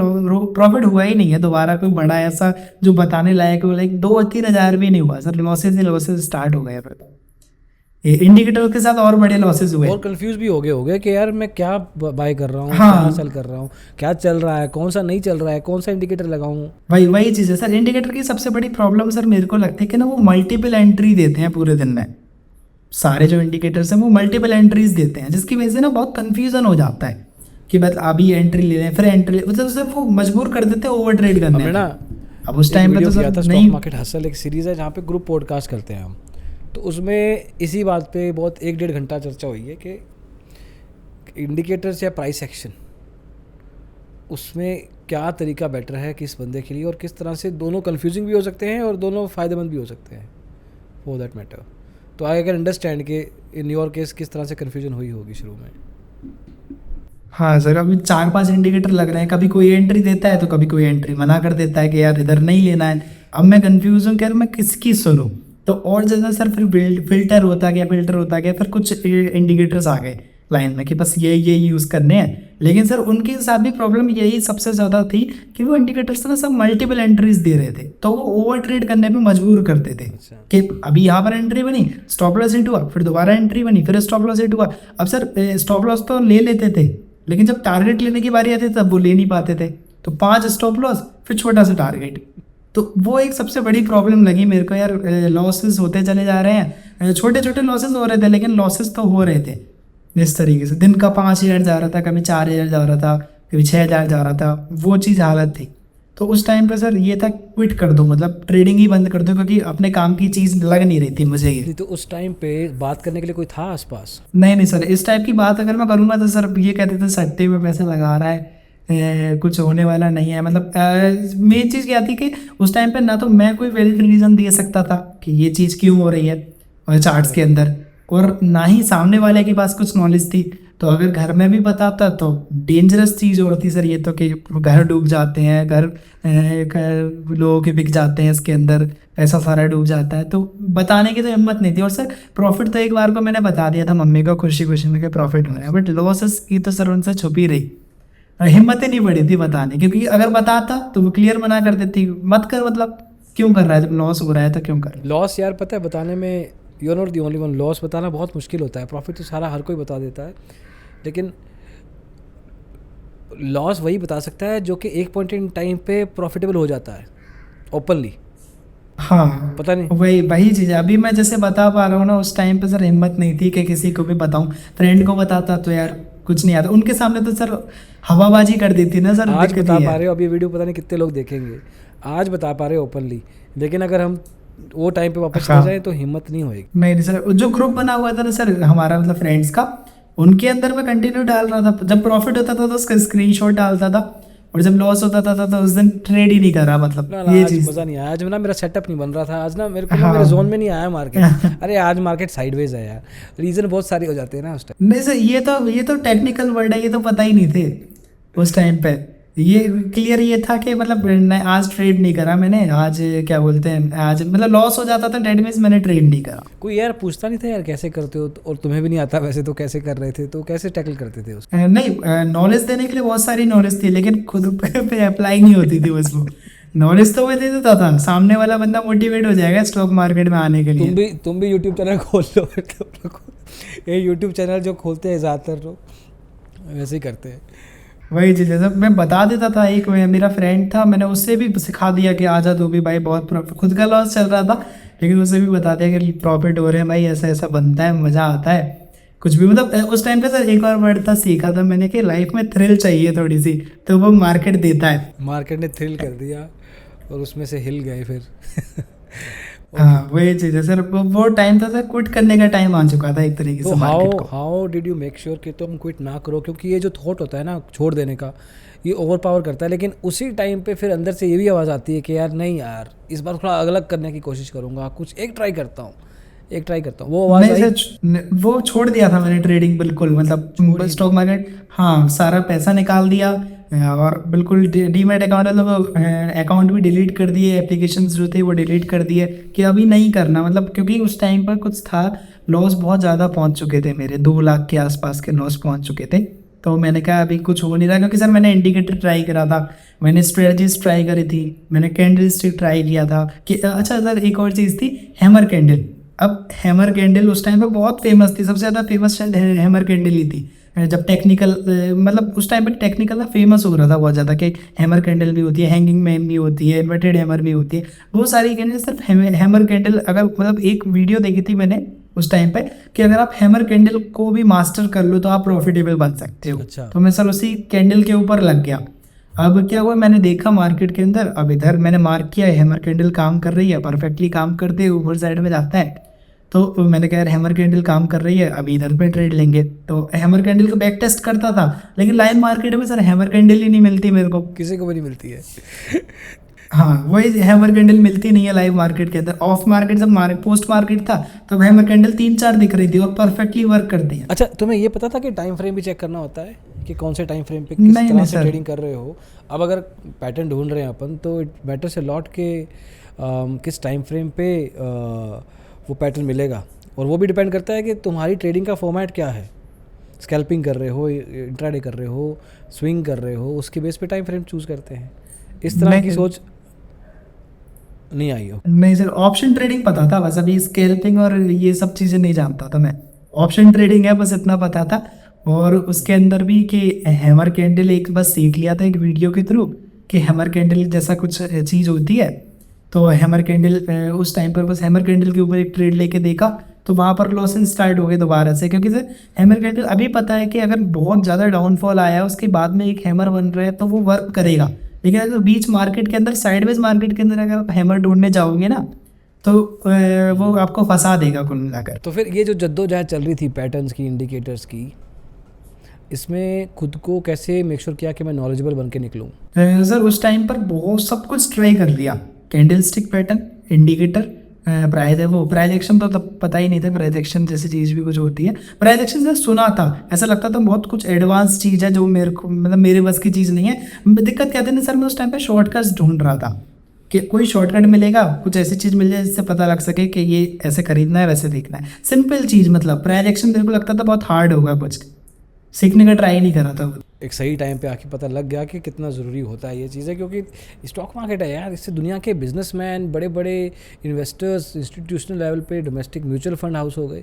A: प्रॉफिट हुआ ही नहीं है दोबारा कोई बड़ा ऐसा जो बताने लायक हो। लाइक 2-3 हज़ार भी नहीं हुआ सर, लॉसेज स्टार्ट हो गए। फिर इंडिकेटर के साथ और बड़े लॉसेज हुए।
B: और कंफ्यूज भी हो गए कि यार मैं क्या बाय कर रहा हूँ,
A: हाँ।
B: क्या सेल कर रहा हूँ, क्या चल रहा है, कौन सा नहीं चल रहा है, कौन सा इंडिकेटर लगाऊं।
A: वही चीज़ है सर। इंडिकेटर की सबसे बड़ी प्रॉब्लम सर मेरे को लगती है कि ना वो मल्टीपल एंट्री देते हैं पूरे दिन में। सारे जो इंडिकेटर्स हैं वो मल्टीपल एंट्रीज देते हैं, जिसकी वजह से ना बहुत कन्फ्यूजन हो जाता है कि मतलब अभी एंट्री ले लें फिर एंट्री, मतलब सर वो मजबूर कर देते हैं ओवर ट्रेड करने में।
B: ना
A: अब उस टाइम पे तो सर
B: स्टॉक
A: नहीं।
B: मार्केट हसल एक सीरीज़ है जहाँ पे ग्रुप पॉडकास्ट करते हैं हम, तो उसमें इसी बात पे बहुत 1-1.5 घंटा चर्चा हुई है कि इंडिकेटर्स या प्राइस एक्शन, उसमें क्या तरीका बेटर है किस बंदे के लिए, और किस तरह से दोनों कंफ्यूजिंग भी हो सकते हैं और दोनों फ़ायदेमंद भी हो सकते हैं फॉर दैट मैटर। तो आई कैन अंडरस्टैंड कि इन योर केस किस तरह से कन्फ्यूजन हुई होगी शुरू में।
A: हाँ सर, अभी 4-5 इंडिकेटर लग रहे हैं, कभी कोई एंट्री देता है तो कभी कोई एंट्री मना कर देता है कि यार इधर नहीं लेना है। अब मैं कंफ्यूज हूँ कि यार मैं किसकी सुनूँ। तो और ज़्यादा सर फिर फिल्टर होता गया, फिर कुछ इंडिकेटर्स आ गए लाइन में कि बस ये यूज़ करने हैं। लेकिन सर उनके साथ भी प्रॉब्लम यही सबसे ज़्यादा थी कि वो इंडिकेटर्स ना सब मल्टीपल एंट्रीज दे रहे थे, तो वो ओवर ट्रेड करने पे मजबूर करते थे कि अभी यहाँ पर एंट्री बनी, स्टॉप लॉस हिट हुआ, फिर दोबारा एंट्री बनी, फिर स्टॉप लॉस हिट हुआ। अब सर स्टॉप लॉस तो ले लेते थे, लेकिन जब टारगेट लेने की बारी आती तब वो ले नहीं पाते थे। तो 5 स्टॉप लॉस फिर छोटा सा टारगेट, तो वो एक सबसे बड़ी प्रॉब्लम लगी मेरे को यार। लॉसेस होते चले जा रहे हैं, छोटे छोटे लॉसेस हो रहे थे लेकिन लॉसेस तो हो रहे थे इस तरीके से। दिन का 5,000 जा रहा था, कभी 4,000 जा रहा था, कभी 6,000 जा रहा था, वो चीज़ हालत थी। तो उस टाइम पे सर ये था क्विट कर दो, मतलब ट्रेडिंग ही बंद कर दो, क्योंकि अपने काम की चीज़ लग नहीं रही थी मुझे ये।
B: नहीं तो उस टाइम पे बात करने के लिए कोई था आसपास?
A: नहीं नहीं सर, इस टाइप की बात अगर मैं करूँगा तो सर ये कहते थे सट्टे में पैसे लगा रहा है, कुछ होने वाला नहीं है। मतलब मेन चीज़ क्या थी कि उस टाइम पे ना तो मैं कोई वैलिड रीज़न दे सकता था कि ये चीज़ क्यों हो रही है और चार्ट्स के अंदर, और ना ही सामने वाले के पास कुछ नॉलेज थी। तो अगर घर में भी बताता तो डेंजरस चीज़ होती सर ये तो, कि घर डूब जाते हैं, घर लोगों के बिक जाते हैं, इसके अंदर पैसा सारा डूब जाता है। तो बताने की तो हिम्मत नहीं थी। और सर प्रॉफिट तो एक बार को मैंने बता दिया था मम्मी को खुशी खुशी में कि प्रॉफिट हो रहा है, बट लॉसेस की तो सर उनसे छुपी रही, हिम्मत ही नहीं बढ़ी थी बताने, क्योंकि अगर बताता तो वो क्लियर मना कर देती, मत कर, मतलब क्यों कर रहा है, जब लॉस हो रहा है तो क्यों कर रहा है।
B: लॉस यार पता है बताने में, you are not the only one, loss बताना बहुत मुश्किल होता है, प्रॉफिट तो सारा हर कोई बता देता है, लेकिन लॉस वही बता सकता है जो कि एक पॉइंट इन टाइम पे प्रॉफिटेबल हो जाता है ओपनली।
A: हाँ
B: पता नहीं।
A: वही चीज़ है। अभी मैं जैसे बता पा रहा हूँ ना, उस टाइम पे सर हिम्मत नहीं थी कि किसी को भी बताऊँ। फ्रेंड को बताता तो यार कुछ नहीं आता, उनके सामने तो सर हवाबाजी कर देती ना सर।
B: आज
A: दिक्कत
B: बता
A: ये
B: पा
A: है।
B: रहे हो, अब ये वीडियो पता नहीं कितने लोग देखेंगे, आज बता पा रहे हो ओपनली, लेकिन अगर हम वो टाइम पे वापस
A: हाँ।
B: चले जाए तो हिम्मत नहीं होएगी।
A: नहीं सर, जो ग्रुप बना हुआ था ना सर हमारा, मतलब फ्रेंड्स का, उनके अंदर मैं कंटिन्यू डाल रहा था। जब प्रॉफिट होता था तो उसका स्क्रीनशॉट डालता था, और जब लॉस होता था तो उस दिन ट्रेड ही नहीं करा, मतलब
B: ना
A: ये
B: आज
A: चीज़।
B: मज़ा नहीं आया, आज ना मेरा सेटअप नहीं बन रहा था, आज ना मेरे को ना
A: हाँ।
B: मेरे जोन में नहीं आया मार्केट। अरे आज मार्केट साइडवेज है यार, रीज़न बहुत सारे हो जाते हैं ना उस टाइम।
A: नहीं सर, ये तो टेक्निकल वर्ड है, ये तो पता ही नहीं थे उस टाइम पे। ये क्लियर ये था कि मतलब आज ट्रेड नहीं करा मैंने, आज क्या बोलते हैं, आज मतलब लॉस हो जाता था, डेट मीन्स मैंने ट्रेड नहीं करा।
B: कोई यार पूछता नहीं था यार कैसे करते हो, और तुम्हें भी नहीं आता वैसे तो कैसे कर रहे थे, तो कैसे टैकल करते थे उसको?
A: नहीं, नॉलेज देने के लिए बहुत सारी नॉलेज थी, लेकिन खुद पे अप्लाई नहीं होती थी बस वो। नॉलेज तो वो दे देता था, सामने वाला बंदा मोटिवेट हो जाएगा स्टॉक मार्केट में आने के लिए।
B: तुम भी यूट्यूब चैनल खोल लो फिर तुम लोग। ये यूट्यूब चैनल जो खोलते हैं ज़्यादातर लोग वैसे ही करते हैं।
A: वही चीज़ है, मैं बता देता था। एक मेरा फ्रेंड था, मैंने उससे भी सिखा दिया कि आजा तू भी भाई, बहुत प्रॉफिट, खुद का लॉस चल रहा था लेकिन उसे भी बता दिया कि प्रॉफिट हो रहे हैं भाई, ऐसा ऐसा बनता है, मज़ा आता है कुछ भी। मतलब उस टाइम पे सर एक और वर्ड था सीखा था मैंने कि लाइफ में थ्रिल चाहिए थोड़ी सी, तो वो मार्केट देता है।
B: मार्केट ने थ्रिल कर दिया और उसमें से हिल गए फिर।
A: हाँ वही चीज़ है सर, वो टाइम था सर, क्विट करने का टाइम आ चुका था एक तरीके
B: तो
A: से मार्केट को।
B: How did you make sure कि तुम क्विट ना करो, क्योंकि ये जो थॉट होता है ना छोड़ देने का, ये ओवर पावर करता है, लेकिन उसी टाइम पे फिर अंदर से ये भी आवाज़ आती है कि यार नहीं यार, इस बार थोड़ा अलग करने की कोशिश करूँगा, कुछ एक ट्राई करता हूँ। वो आवाज़
A: नहीं
B: आई?
A: सर, वो छोड़ दिया था मैंने ट्रेडिंग बिल्कुल, मतलब स्टॉक मार्केट, हाँ सारा पैसा निकाल दिया, और बिल्कुल डीमैट अकाउंट, मतलब अकाउंट भी डिलीट कर दिए, एप्लीकेशंस जो थे वो डिलीट कर दिए कि अभी नहीं करना। मतलब क्योंकि उस टाइम पर कुछ था, लॉस बहुत ज़्यादा पहुंच चुके थे मेरे, 2 लाख के आसपास के लॉस पहुंच चुके थे। तो मैंने कहा अभी कुछ हो नहीं रहा, क्योंकि सर मैंने इंडिकेटर ट्राई करा था, मैंने स्ट्रेटजीज ट्राई करी थी, मैंने कैंडल स्टिक ट्राई किया था कि अच्छा सर एक और चीज़ थी, हैमर कैंडल। अब हैमर कैंडल उस टाइम पे बहुत फेमस थी, सबसे ज़्यादा फेमस हैमर कैंडल ही थी। जब टेक्निकल, मतलब उस टाइम पे टेक्निकल ना फेमस हो रहा था बहुत ज़्यादा, कि हैमर कैंडल भी होती है, हैंगिंग मैन भी होती है, इन्वर्टेड हैमर भी होती है, बहुत सारी कैंडल। सिर्फ हैमर कैंडल, अगर मतलब एक वीडियो देखी थी मैंने उस टाइम पे कि अगर आप हैमर कैंडल को भी मास्टर कर लो तो आप प्रॉफिटेबल बन सकते हो।
B: अच्छा।
A: तो मैं सर उसी कैंडल के ऊपर लग गया। अब क्या हुआ, मैंने देखा मार्केट के अंदर, अब इधर मैंने मार्क किया हैमर कैंडल काम कर रही है, परफेक्टली काम करते हुए ऊपर साइड में जाता है। तो मैंने कहा यार हैमर कैंडल काम कर रही है, अभी इधर पे ट्रेड लेंगे। तो हैमर कैंडल को बैक टेस्ट करता था, लेकिन लाइव मार्केट में सर हैमर कैंडल ही नहीं मिलती मेरे को।
B: किसी को भी नहीं मिलती है।
A: हाँ वही, हैमर कैंडल मिलती नहीं है लाइव मार्केट के अंदर। ऑफ मार्केट जब पोस्ट मार्केट था तब हैमर कैंडल 3-4 दिख रही थी और परफेक्टली वर्क करती है।
B: अच्छा, तुम्हें ये पता था कि टाइम फ्रेम भी चेक करना होता है कि कौन से टाइम फ्रेम पे किस
A: नहीं,
B: तरह
A: नहीं
B: से
A: सर।
B: ट्रेडिंग कर रहे हो? अब अगर पैटर्न ढूंढ रहे हैं अपन, तो इट मैटर्स अ लॉट के किस टाइम फ्रेम पे वो पैटर्न मिलेगा, और वो भी डिपेंड करता है कि तुम्हारी ट्रेडिंग का फॉर्मेट क्या है। स्कैल्पिंग कर रहे हो, इंट्राडे कर रहे हो, स्विंग कर रहे हो, उसके बेस पे टाइम फ्रेम चूज करते हैं। इस तरह की सोच नहीं आई हो?
A: नहीं सर, ऑप्शन ट्रेडिंग पता था बस, अभी स्कैल्पिंग और ये सब चीज़ें नहीं जानता था मैं। ऑप्शन ट्रेडिंग है बस, इतना पता था। और उसके अंदर भी कि हैमर कैंडल एक बस सीख लिया था एक वीडियो के थ्रू कि हैमर कैंडल जैसा कुछ चीज़ होती है। तो हैमर कैंडल उस टाइम पर बस हैमर कैंडल के ऊपर एक ट्रेड लेके देखा, तो वहाँ पर लॉसेस स्टार्ट हो गए दोबारा से। क्योंकि सर हैमर कैंडल अभी पता है कि अगर बहुत ज़्यादा डाउनफॉल आया है उसके बाद में एक हैमर बन रहा है तो वो वर्क करेगा, लेकिन अगर बीच मार्केट के अंदर, साइडवेज मार्केट के अंदर अगर आप हैमर ढूंढने जाओगे ना तो वो आपको फंसा देगा कुल मिलाकर।
B: तो फिर ये जो जद्दोजहद चल रही थी पैटर्न्स की, इंडिकेटर्स की, इसमें खुद को कैसे मेक श्योर किया कि मैं नॉलेजेबल बन के निकलूँ?
A: सर उस टाइम पर बहुत सब कुछ ट्राई कर लिया, candle stick pattern, indicator, price है वो प्राइस एक्शन, तो तब पता ही नहीं था प्राइस एक्शन जैसी चीज़ भी कुछ होती है। प्राइस एक्शन से सुना था, ऐसा लगता था बहुत कुछ एडवांस चीज़ है जो मेरे को मतलब मेरे बस की चीज़ नहीं है। दिक्कत क्या थी ना सर, मैं उस टाइम पे शॉर्टकट्स ढूंढ रहा था कि कोई शॉर्टकट मिलेगा, कुछ ऐसी चीज़ मिल जाए जिससे पता लग सके कि ये ऐसे खरीदना है वैसे देखना है, सिंपल चीज़। मतलब प्राइस एक्शन मेरे को लगता था बहुत हार्ड होगा, कुछ सीखने का ट्राई नहीं करा था।
B: एक सही टाइम पे आके पता लग गया कि कितना ज़रूरी होता है ये चीज़ें, क्योंकि स्टॉक मार्केट है यार, इससे दुनिया के बिजनेसमैन, बड़े बड़े इन्वेस्टर्स, इंस्टीट्यूशनल लेवल पे डोमेस्टिक म्यूचुअल फंड हाउस हो गए,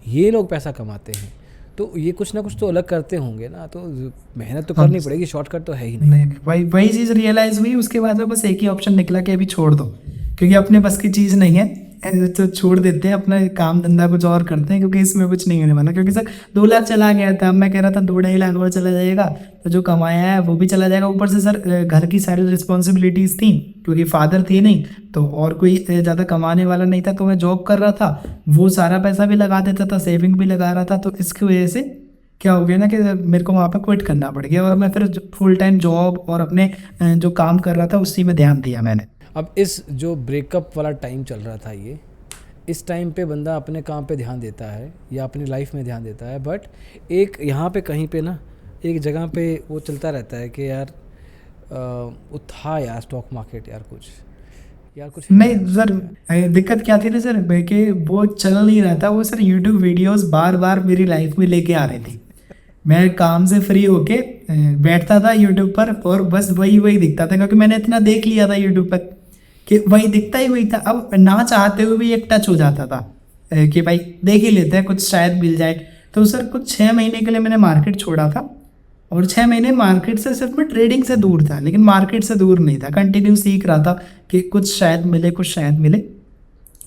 B: ये लोग पैसा कमाते हैं। तो ये कुछ ना कुछ तो अलग करते होंगे ना, तो मेहनत तो करनी पड़ेगी, शॉर्टकट तो है ही नहीं।
A: वही चीज़ रियलाइज़ हुई। उसके बाद में बस एक ही ऑप्शन निकला कि अभी छोड़ दो, क्योंकि अपने बस की चीज़ नहीं है, तो छोड़ देते हैं, अपना काम धंधा कुछ और करते हैं, क्योंकि इसमें कुछ नहीं होने वाला। क्योंकि सर 2 लाख चला गया था, मैं कह रहा था 2-2.5 लाख और चला जाएगा, तो जो कमाया है वो भी चला जाएगा। ऊपर से सर घर की सारी रिस्पॉन्सिबिलिटीज़ थी, क्योंकि फादर थे नहीं, तो और कोई ज़्यादा कमाने वाला नहीं था, तो मैं जॉब कर रहा था, वो सारा पैसा भी लगा देता था, सेविंग भी लगा रहा था। तो इसकी वजह से क्या हो गया ना कि मेरे को वहाँ पर क्विट करना पड़ गया, और मैं फिर फुल टाइम जॉब और अपने जो काम कर रहा था उसी में ध्यान दिया मैंने।
B: अब इस जो ब्रेकअप वाला टाइम चल रहा था, ये इस टाइम पे बंदा अपने काम पे ध्यान देता है या अपनी लाइफ में ध्यान देता है, बट एक यहाँ पे कहीं पे ना एक जगह पे वो चलता रहता है कि यार था यार स्टॉक मार्केट, यार कुछ
A: नहीं सर, दिक्कत क्या थी ना सर कि वो चल नहीं रहा था। वो सर यूट्यूब वीडियोस बार बार मेरी लाइफ में लेके आ रही थी। मैं काम से फ्री होके बैठता था यूट्यूब पर, और बस वही दिखता था, क्योंकि मैंने इतना देख लिया था यूट्यूब पर कि वही दिखता ही वही था। अब ना चाहते हुए भी एक टच हो जाता था कि भाई देख ही लेते हैं, कुछ शायद मिल जाए। तो सर कुछ 6 महीने के लिए मैंने मार्केट छोड़ा था, और 6 महीने मार्केट से सिर्फ मैं ट्रेडिंग से दूर था, लेकिन मार्केट से दूर नहीं था, कंटिन्यू सीख रहा था कि कुछ शायद मिले।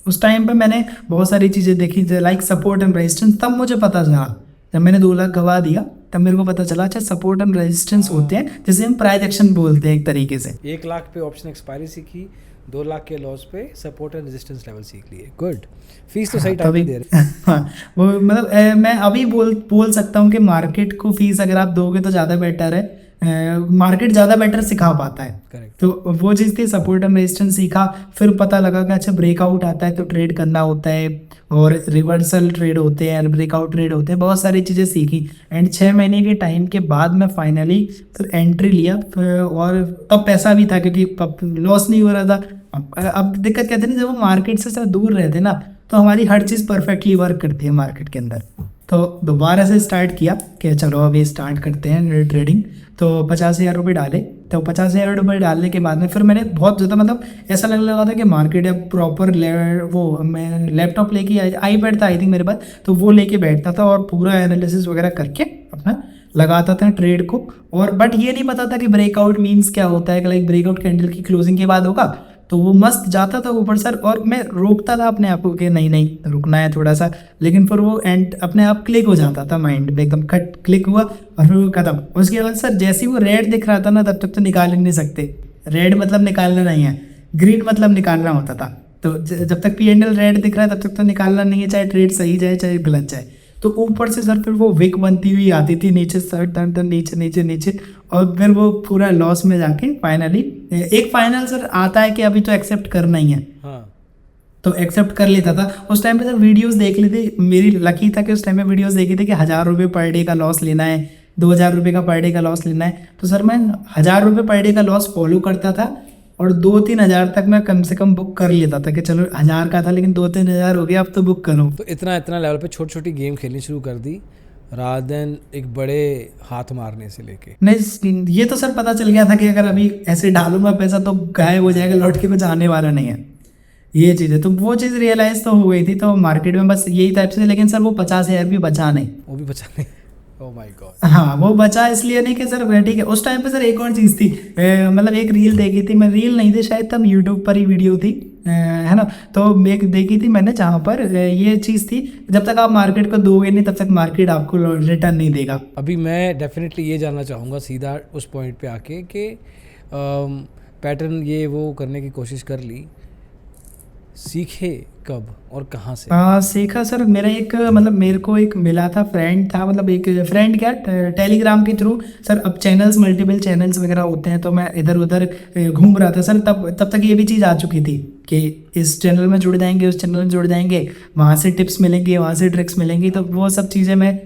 A: उस टाइम पे मैंने बहुत सारी चीज़ें देखी, लाइक सपोर्ट एंड रेजिस्टेंस। तब मुझे पता चला, जब मैंने 2 लाख गवा दिया, तब मेरे को पता चला अच्छा सपोर्ट एंड रेजिस्टेंस होते हैं, जिसे हम प्राइस एक्शन बोलते हैं एक तरीके से।
B: 1 लाख पे ऑप्शन एक्सपायरी सीखी, 2 लाख के लॉस पे सपोर्ट एंड रेजिस्टेंस लेवल सीख लिए। गुड, फीस तो सही टाइम पे दे रहे।
A: हाँ, वो मतलब मैं अभी बोल सकता हूँ कि मार्केट को फीस अगर आप दोगे तो ज़्यादा बेटर है। मार्केट ज़्यादा बेटर सिखा पाता है।
B: करेक्ट।
A: तो वो चीज़ थी, सपोर्ट एंड रेजिस्टेंस सीखा। फिर पता लगा कि अच्छा ब्रेकआउट आता है तो ट्रेड करना होता है, और रिवर्सल ट्रेड होते हैं, ब्रेकआउट ट्रेड होते हैं, बहुत सारी चीज़ें सीखी। एंड 6 महीने के टाइम के बाद मैं फाइनली फिर एंट्री लिया, और तब पैसा भी था, क्योंकि लॉस नहीं हो रहा था। अब दिक्कत क्या थी ना, जब वो मार्केट से दूर रहते ना, तो हमारी हर चीज़ परफेक्टली वर्क करती है मार्केट के अंदर। तो दोबारा से स्टार्ट किया कि चलो अभी स्टार्ट करते हैं ट्रेडिंग। तो 50,000 रुपये डाले। तो 50,000 रुपये डालने के बाद में फिर मैंने बहुत ज़्यादा मतलब ऐसा लगने लगा था कि मार्केट अब प्रॉपर वो मैं लैपटॉप लेके आईपैड था आई थिंक मेरे पास, तो वो लेके बैठता था और पूरा एनालिसिस वगैरह करके अपना लगाता था ट्रेड को। और बट ये नहीं पता था कि ब्रेकआउट मीन्स क्या होता है, कि लाइक ब्रेकआउट कैंडल की क्लोजिंग के बाद होगा, तो वो मस्त जाता था ऊपर सर। और मैं रोकता था अपने आप को कि नहीं रुकना है थोड़ा सा, लेकिन फिर वो एंड अपने आप क्लिक हो जाता था, माइंड में एकदम कट क्लिक हुआ और फिर वो खत्म। उसके बाद सर जैसे ही वो रेड दिख रहा था ना, तब तक तो निकाल ही नहीं सकते। रेड मतलब निकालना नहीं है, ग्रीन मतलब निकालना होता था। तो जब तक P&L रेड दिख रहा है तब तक तो निकालना नहीं है, चाहे ट्रेड सही जाए चाहे गलत जाए। तो ऊपर से सर फिर वो विक बनती हुई आती थी नीचे, सर टन नीचे, और फिर वो पूरा लॉस में जाके फाइनली एक फाइनल सर आता है कि अभी तो एक्सेप्ट करना ही है।
B: हाँ।
A: तो एक्सेप्ट कर लेता था। उस टाइम पे सर वीडियोस देख ली थी, मेरी लकी था कि उस टाइम में वीडियोस देखी थी कि 1,000 रुपये पर डे का लॉस लेना है, 2,000 रुपये का पर डे का लॉस लेना है। तो सर मैं 1,000 रुपये पर डे का लॉस फॉलो करता था, और 2-3 हज़ार तक मैं कम से कम बुक कर लेता था कि चलो 1,000 का था लेकिन 2-3 हज़ार हो गया, अब तो बुक करो।
B: तो इतना लेवल पे छोटी छोटी गेम खेलनी शुरू कर दी, रादर देन एक बड़े हाथ मारने से लेके।
A: नहीं, ये तो सर पता चल गया था कि अगर अभी ऐसे डालूंगा पैसा तो गायब हो जाएगा, लौट के कुछ आने वाला नहीं है, ये चीज़ है। तो वो चीज़ रियलाइज़ तो हो गई थी। तो मार्केट में बस यही टाइप से, लेकिन सर वो 50,000 भी बचा नहीं।
B: वो भी बचा नहीं। Oh my God.
A: हाँ, वो बचा इसलिए नहीं कि सर ठीक है। उस टाइम पे सर एक और चीज़ थी, मतलब एक रील देखी थी मैं, रील नहीं थी शायद, तब यूट्यूब पर ही वीडियो थी, है ना। तो एक देखी थी मैंने जहाँ पर ये चीज़ थी, जब तक आप मार्केट को दोगे नहीं तब तक मार्केट आपको रिटर्न नहीं देगा।
B: अभी मैं डेफिनेटली ये जानना चाहूँगा सीधा उस पॉइंट पे आके कि पैटर्न ये वो करने की कोशिश कर ली, सीखे कब और कहाँ से?
A: सीखा सर, मेरा एक मतलब मेरे को एक मिला था, फ्रेंड था, मतलब एक फ्रेंड क्या, टेलीग्राम के थ्रू सर। अब चैनल्स, मल्टीपल चैनल्स वगैरह होते हैं, तो मैं इधर उधर घूम रहा था सर। तब तक ये भी चीज़ आ चुकी थी कि इस चैनल में जुड़ जाएंगे, उस चैनल में जुड़ जाएंगे, वहाँ से टिप्स मिलेंगी, वहाँ से ट्रिक्स मिलेंगी। तो वो सब चीज़ें मैं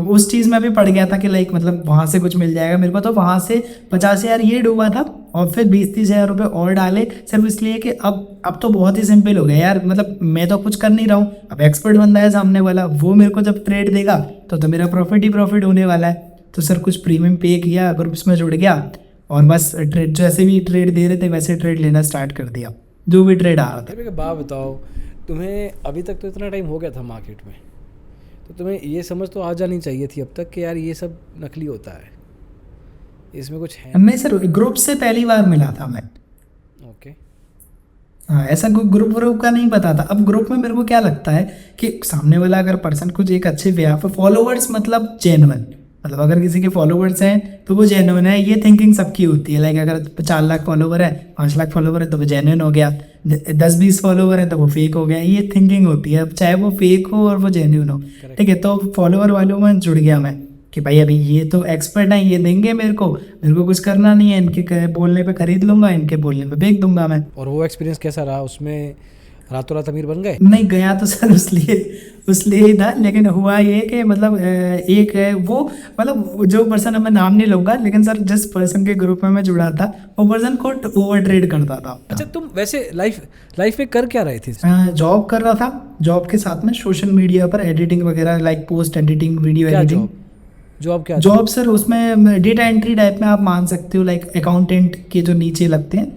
A: उस चीज़ में भी पड़ गया था कि लाइक मतलब वहाँ से कुछ मिल जाएगा मेरे को। तो वहाँ से 50,000 ये डूबा था, और फिर 20-30 हज़ार रुपये और डाले सिर्फ इसलिए कि अब तो बहुत ही सिंपल हो गया यार। मतलब मैं तो कुछ कर नहीं रहा हूँ, अब एक्सपर्ट बंदा है सामने वाला, वो मेरे को जब ट्रेड देगा तो मेरा प्रॉफिट ही प्रॉफिट होने वाला है। तो सर कुछ प्रीमियम पे किया, ग्रुप्स में जुड़ गया, और बस ट्रेड जैसे भी ट्रेड दे रहे थे वैसे ट्रेड लेना स्टार्ट कर दिया, जो भी ट्रेड आ रहा था।
B: एक बात बताओ, तुम्हें अभी तक तो इतना टाइम हो गया था मार्केट में, तो तुम्हें ये समझ तो आ जानी चाहिए थी अब तक कि यार ये सब नकली होता है, इसमें कुछ है
A: नहीं सर, ग्रुप से पहली बार मिला था मैं।
B: ओके।
A: हाँ, ऐसा कोई ग्रुप का नहीं पता था। अब ग्रुप में मेरे को क्या लगता है कि सामने वाला अगर पर्सन कुछ एक अच्छे वे पे, फॉलोवर्स मतलब जेन्युइन, मतलब अगर किसी के फॉलोवर्स हैं तो वो जेन्युइन है, ये थिंकिंग सबकी होती है। लाइक अगर 4 लाख फॉलोवर है, 5 लाख फॉलोवर है तो वो जेन्युइन हो गया, 10-20 फॉलोवर है तो वो फेक हो गया, ये थिंकिंग होती है। अब चाहे वो फेक हो और वो जेन्युइन हो, ठीक है। तो फॉलोवर वालों में जुड़ गया मैं कि भाई अभी ये तो एक्सपर्ट है, ये देंगे मेरे को कुछ करना नहीं है, इनके बोलने पे खरीद लूंगा, इनके बोलने पे बेच दूंगा मैं।
B: और वो एक्सपीरियंस कैसा रहा? उसमें रातों रात अमीर बन गए?
A: नहीं, गया तो सर उसलिए ही था, लेकिन हुआ ये कि मतलब एक है वो, मतलब जो पर्सन, मैं नाम नहीं लूंगा, लेकिन सर जिस पर्सन के ग्रुप में मैं जुड़ा था वो पर्सन खुद ओवर ट्रेड करता था।
B: अच्छा, तुम वैसे लाइफ में कर क्या रहे थे?
A: जॉब कर रहा था, जॉब के साथ में सोशल मीडिया पर एडिटिंग वगैरह, like post editing, video editing.
B: Job क्या?
A: जॉब सर उसमें डेटा एंट्री टाइप में आप मान सकते हो, लाइक अकाउंटेंट के जो नीचे लगते हैं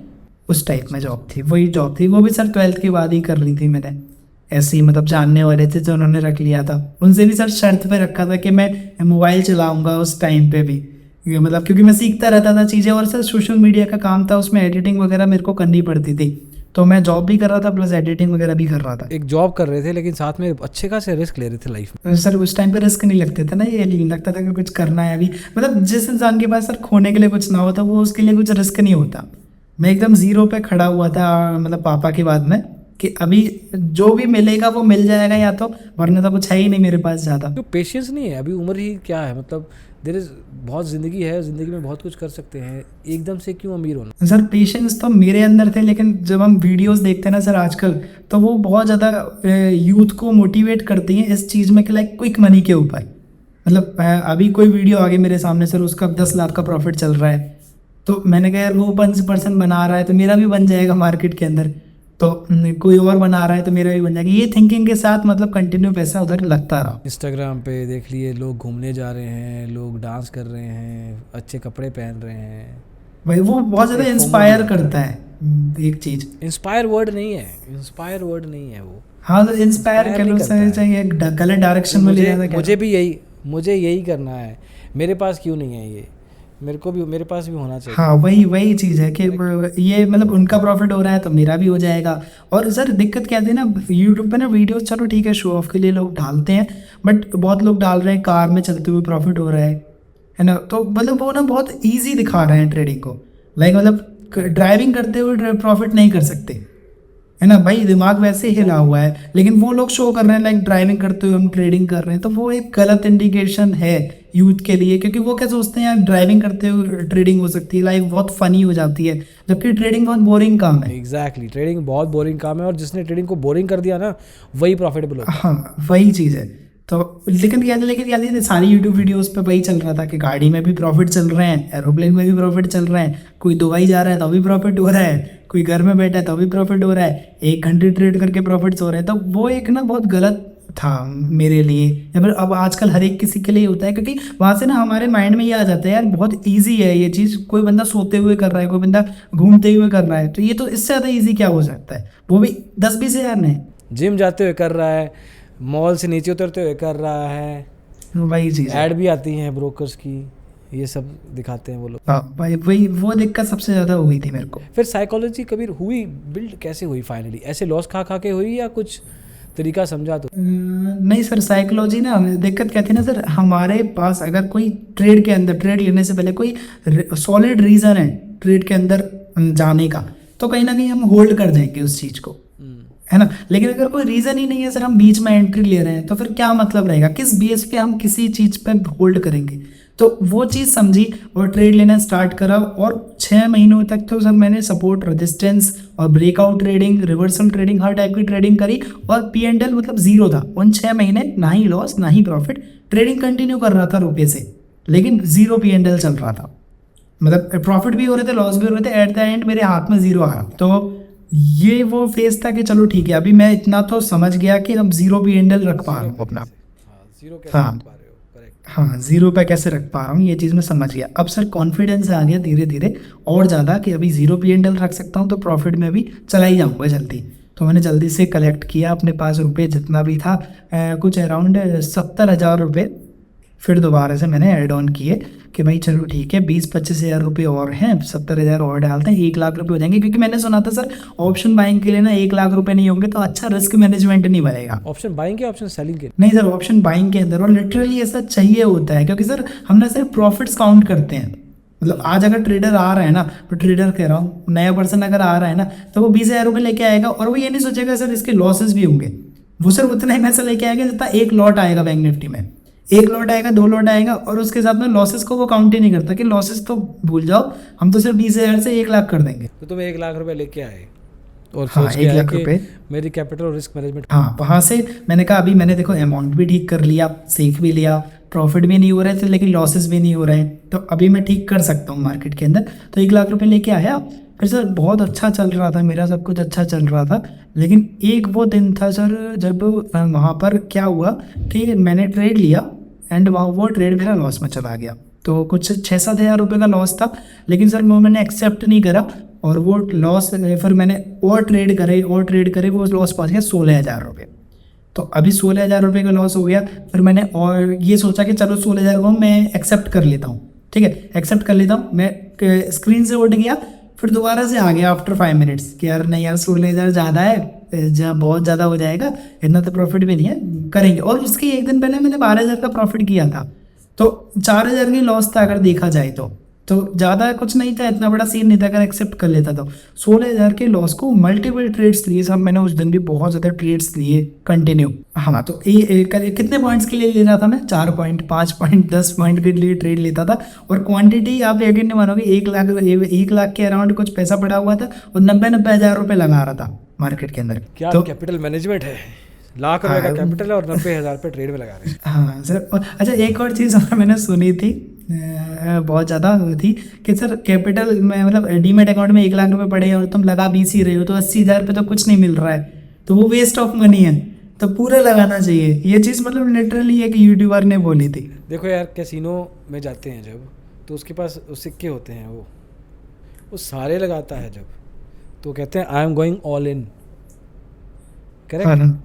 A: उस टाइप में जॉब थी, वही जॉब थी। वो भी सर 12th के बाद ही कर रही थी मैंने, ऐसे ही मतलब जानने वाले थे जो उन्होंने रख लिया था। उनसे भी सर शर्त पे रखा था कि मैं मोबाइल चलाऊंगा उस टाइम पे भी, मतलब क्योंकि मैं सीखता रहता था चीज़ें, और सर सोशल मीडिया का काम था, उसमें एडिटिंग वगैरह मेरे को करनी पड़ती थी। तो मैं जॉब भी कर रहा था प्लस एडिटिंग वगैरह भी कर रहा था।
B: एक जॉब कर रहे थे लेकिन साथ में अच्छे खासे रिस्क ले रहे थे लाइफ में।
A: सर उस टाइम पे रिस्क नहीं लगते थे ना, ये लगता था कि कुछ करना है अभी। मतलब जिस इंसान के पास सर खोने के लिए कुछ ना होता, वो उसके लिए कुछ रिस्क नहीं होता। मैं एकदम जीरो पे खड़ा हुआ था, मतलब पापा के बाद में, कि अभी जो भी मिलेगा वो मिल जाएगा या तो, वरना तो कुछ है ही नहीं मेरे पास ज़्यादा।
B: तो पेशेंस नहीं है, अभी उम्र ही क्या है, मतलब देयर इज बहुत ज़िंदगी है, ज़िंदगी में बहुत कुछ कर सकते हैं, एकदम से क्यों अमीर होना?
A: सर पेशेंस तो मेरे अंदर थे, लेकिन जब हम वीडियोस देखते हैं ना सर आजकल, तो वो बहुत ज़्यादा यूथ को मोटिवेट करती हैं इस चीज़ में कि लाइक क्विक मनी के ऊपर। मतलब अभी कोई वीडियो आ गई मेरे सामने सर, उसका 10 लाख का प्रॉफिट चल रहा है, तो मैंने कहा यार वो 5% बना रहा है तो मेरा भी बन जाएगा मार्केट के अंदर, तो कोई और बना रहा है तो मेरा भी बन जाएगा। ये थिंकिंग के साथ मतलब कंटिन्यू पैसा उधर लगता रहा।
B: इंस्टाग्राम पे देख लिए लोग घूमने जा रहे हैं, लोग डांस कर रहे हैं, अच्छे कपड़े पहन रहे हैं,
A: भाई वो बहुत ज़्यादा इंस्पायर करता है। एक चीज़
B: इंस्पायर वर्ड नहीं है, इंस्पायर वर्ड नहीं है वो।
A: हाँ, तो इंस्पायर कर लो सर, चाहिए गलत डायरेक्शन में ले जाता।
B: मुझे यही करना है, मेरे पास क्यों नहीं है ये, मेरे पास भी होना चाहिए।
A: हाँ, वही चीज़ है कि ये मतलब उनका प्रॉफिट हो रहा है तो मेरा भी हो जाएगा। और सर दिक्कत क्या थी ना, यूट्यूब पे ना वीडियो चलो ठीक है शो ऑफ के लिए लोग डालते हैं, बट बहुत लोग डाल रहे हैं कार में चलते हुए प्रॉफिट हो रहा है ना। तो मतलब वो ना बहुत ईजी दिखा रहे हैं ट्रेडिंग को, लाइक मतलब ड्राइविंग करते हुए प्रॉफिट नहीं कर सकते, है ना भाई, दिमाग वैसे ही हिला हुआ है। लेकिन वो लोग शो कर रहे हैं लाइक ड्राइविंग करते हुए हम ट्रेडिंग कर रहे हैं, तो वो एक गलत इंडिकेशन है यूथ के लिए, क्योंकि वो क्या सोचते हैं यार ड्राइविंग करते हुए ट्रेडिंग हो सकती है, लाइफ बहुत फनी हो जाती है, जबकि ट्रेडिंग बहुत बोरिंग काम है।
B: एग्जैक्टली, ट्रेडिंग बहुत बोरिंग काम है, और जिसने ट्रेडिंग को बोरिंग कर दिया ना वही प्रॉफिटेबल होता है।
A: हाँ, वही चीज़ है। तो लेकिन क्या सारी यूट्यूब वीडियोस पे वही चल रहा था कि गाड़ी में भी प्रॉफिट चल रहे हैं, एरोप्लेन में भी प्रॉफिट चल रहे हैं, कोई दुबई जा रहा है तो भी प्रॉफिट हो रहा है, कोई घर में बैठा है तो भी प्रॉफिट हो रहा है, 1 घंटे ट्रेड करके प्रॉफिट्स हो रहे हैं। तो वो एक ना बहुत गलत था मेरे लिए, या फिर अब आजकल हर एक किसी के लिए होता है, क्योंकि वहाँ से ना हमारे माइंड में ये आ जाता है यार बहुत ईजी है ये चीज़, कोई बंदा सोते हुए कर रहा है, कोई बंदा घूमते हुए कर रहा है, तो ये तो इससे ज़्यादा ईजी क्या हो सकता है, वो भी 10-20 हज़ार में।
B: जिम जाते हुए कर रहा है, मॉल से नीचे उतरते हुए कर रहा है,
A: वही चीज़
B: ऐड भी आती हैं ब्रोकर्स की, ये सब दिखाते हैं वो लोग।
A: हाँ भाई, वही वो दिक्कत सबसे ज़्यादा हो गई थी मेरे को।
B: फिर साइकोलॉजी कबीर हुई, बिल्ड कैसे हुई फाइनली? ऐसे लॉस खा के हुई या कुछ तरीका समझा? तो
A: नहीं सर, साइकोलॉजी ना, दिक्कत क्या थी ना सर, हमारे पास अगर कोई ट्रेड के अंदर, ट्रेड लेने से पहले कोई सॉलिड रीज़न है ट्रेड के अंदर जाने का, तो कहीं ना कहीं हम होल्ड कर देंगे उस चीज़ को, है ना। लेकिन अगर कोई रीज़न ही नहीं है सर, हम बीच में एंट्री ले रहे हैं, तो फिर क्या मतलब रहेगा, किस बेस पे हम किसी चीज़ पे होल्ड करेंगे। तो वो चीज़ समझी और ट्रेड लेना स्टार्ट करा, और 6 महीनों तक तो सर मैंने सपोर्ट, रेजिस्टेंस और ब्रेकआउट ट्रेडिंग, रिवर्सल ट्रेडिंग, हर टाइप की ट्रेडिंग करी, और P&L मतलब ज़ीरो था उन 6 महीने, ना ही लॉस ना ही प्रॉफिट। ट्रेडिंग कंटिन्यू कर रहा था रुपये से, लेकिन ज़ीरो P&L चल रहा था, मतलब प्रॉफिट भी हो रहे थे, लॉस भी हो रहे थे, एट द एंड मेरे हाथ में ज़ीरो आ रहा था। तो ये वो फेज था कि चलो ठीक है, अभी मैं इतना तो समझ गया कि अब ज़ीरो P&L रख पा रहा हूँ अपना, हाँ ज़ीरो पे कैसे रख पा रहा हूँ, ये चीज़ मैं समझ गया। अब सर कॉन्फिडेंस आ गया धीरे धीरे और ज़्यादा कि अभी ज़ीरो P&L रख सकता हूँ, तो प्रॉफिट में भी चला ही जाऊँगा जल्दी। तो मैंने जल्दी से कलेक्ट किया अपने पास रुपये जितना भी था, कुछ अराउंड 70,000 रुपये फिर दोबारा से मैंने ऐड ऑन किए कि भाई चलो ठीक है 20-25 हज़ार रुपये और हैं, 70,000 और डालते हैं, 1 लाख रुपये हो जाएंगे। क्योंकि मैंने सुना था सर ऑप्शन बाइंग के लिए ना 1 लाख रुपये नहीं होंगे तो अच्छा रिस्क मैनेजमेंट नहीं बनेगा।
B: ऑप्शन बाइंग के ऑप्शन सेलिंग के?
A: नहीं सर, ऑप्शन बाइंग के अंदर, और लिटरली ऐसा चाहिए होता है, क्योंकि सर हम ना सिर्फ प्रॉफिट्स काउंट करते हैं। मतलब आज अगर ट्रेडर आ रहा है ना, तो ट्रेडर कह रहा हूँ, नया पर्सन अगर आ रहा है ना, तो वो 20,000 रुपये लेके आएगा, और वो ये नहीं सोचेगा सर इसके लॉसेस भी होंगे। वो सर उतना ही पैसा लेके आएगा जितना एक लॉट आएगा बैंक निफ्टी में, 1 लॉट आएगा, 2 लॉट आएगा, और उसके साथ में लॉसेस को वो काउंट ही नहीं करता कि लॉसेस तो भूल जाओ, हम तो सिर्फ 20,000 से 1 लाख कर देंगे।
B: तो तुम 1 लाख रुपए लेके आए और
A: हाँ,
B: सोच के
A: 1
B: आए
A: लाख
B: कि
A: रुपए
B: मेरी कैपिटल और रिस्क मैनेजमेंट।
A: हाँ, वहाँ से मैंने कहा अभी मैंने देखो अमाउंट भी ठीक कर लिया, सीख भी लिया, प्रॉफिट भी नहीं हो रहे थे लेकिन लॉसेस भी नहीं हो रहे हैं, तो अभी मैं ठीक कर सकता हूँ मार्केट के अंदर। तो 1 लाख रुपए लेके आया, फिर सर बहुत अच्छा चल रहा था मेरा, सब कुछ अच्छा चल रहा था। लेकिन एक वो दिन था सर जब वहाँ पर क्या हुआ कि मैंने ट्रेड लिया एंड वो ट्रेड मेरा लॉस में चला गया। तो कुछ 6-7 हज़ार रुपये का लॉस था, लेकिन सर वो मैंने एक्सेप्ट नहीं करा, और वो लॉस फिर मैंने और ट्रेड करे, वो लॉस पहुँच गया 16,000 रुपये। तो अभी 16,000 रुपये का लॉस हो गया। फिर मैंने और ये सोचा कि चलो 16,000 को मैं एक्सेप्ट कर लेता हूँ, ठीक है एक्सेप्ट कर लेता हूँ। मैं स्क्रीन से उठ गया, फिर दोबारा से आ गया आफ्टर 5 मिनट्स कि यार नहीं यार 16,000 ज़्यादा है, जहाँ बहुत ज़्यादा हो जाएगा, इतना तो प्रॉफिट भी नहीं है, करेंगे। और उसके एक दिन पहले मैंने 12,000 का प्रॉफिट किया था, तो 4,000 की लॉस था अगर देखा जाए तो ज़्यादा कुछ नहीं था, इतना बड़ा सीन नहीं था अगर एक्सेप्ट कर लेता। तो 16,000 के लॉस को मल्टीपल ट्रेड्स लिए सब मैंने, उस दिन भी बहुत ज़्यादा ट्रेड्स लिए कंटिन्यू। हाँ, तो कितने पॉइंट्स के लिए ले रहा था मैं? 4 पॉइंट, 5 पॉइंट, 10 पॉइंट के लिए ट्रेड लेता था। और क्वांटिटी आप यकीन नहीं मानोगे, 1 लाख के अराउंड कुछ पैसा पड़ा हुआ था, और 90 हज़ार रुपये लगा रहा था मार्केट के अंदर।
B: क्या तो कैपिटल मैनेजमेंट है, लाख रुपए का कैपिटल है और 90,000 पे ट्रेड में लगा रहे हैं।
A: हाँ सर, अच्छा एक और चीज़ मैंने सुनी थी, बहुत ज़्यादा थी कि सर कैपिटल में मतलब डीमेट अकाउंट में 1 लाख रुपए पड़े और तुम लगा 20 ही रहे हो, तो 80,000 पे तो कुछ नहीं मिल रहा है, तो वो वेस्ट ऑफ मनी है, तो पूरा लगाना चाहिए। ये चीज़ मतलब लिटरली एक यूट्यूबर ने बोली थी।
B: देखो यार, कैसीनो में जाते हैं जब, तो उसके पास सिक्के होते हैं, वो सारे लगाता है जब, तो कहते हैं I am going all in, correct.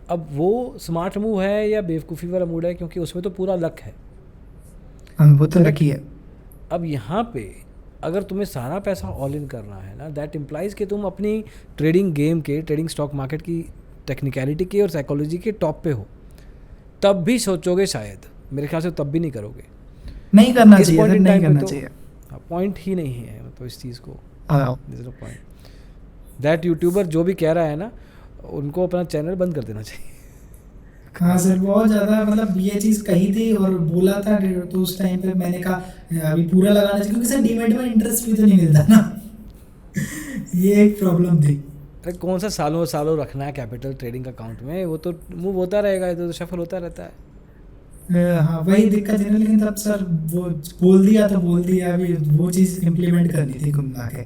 B: अब वो स्मार्ट मूव है या बेवकूफ़ी वाला मूड है, क्योंकि उसमें तो पूरा लक है।
A: हाँ, वो तो लकी है।
B: अब यहाँ पे अगर तुम्हें सारा पैसा ऑल इन करना है ना, दैट इम्प्लाइज कि तुम अपनी ट्रेडिंग गेम के, ट्रेडिंग स्टॉक मार्केट की टेक्निकलिटी के और साइकोलॉजी के टॉप पे हो, तब भी सोचोगे शायद। मेरे ख्याल से तब भी नहीं करोगे,
A: नहीं करना चाहिए, नहीं करना चाहिए।
B: पॉइंट ही नहीं है मतलब इस चीज़ को,
A: पॉइंट
B: दैट यूट्यूबर जो भी कह रहा है ना, उनको अपना चैनल बंद कर देना चाहिए।
A: हाँ सर, बहुत ज़्यादा मतलब ये चीज़ कही थी और बोला था, तो उस टाइम पे मैंने कहा अभी पूरा लगाना चाहिए, क्योंकि सर डीमेट में इंटरेस्ट भी तो नहीं मिलता ना ये एक प्रॉब्लम थी।
B: अरे कौन सा सालों सालों रखना है कैपिटल ट्रेडिंग अकाउंट में, वो तो मूव होता रहेगा, तो शफल होता रहता है।
A: हाँ, वही दिक्कत है ना। लेकिन तब सर वो बोल दिया तो बोल दिया, अभी वो चीज़ इम्प्लीमेंट करनी थी कुल मिला के,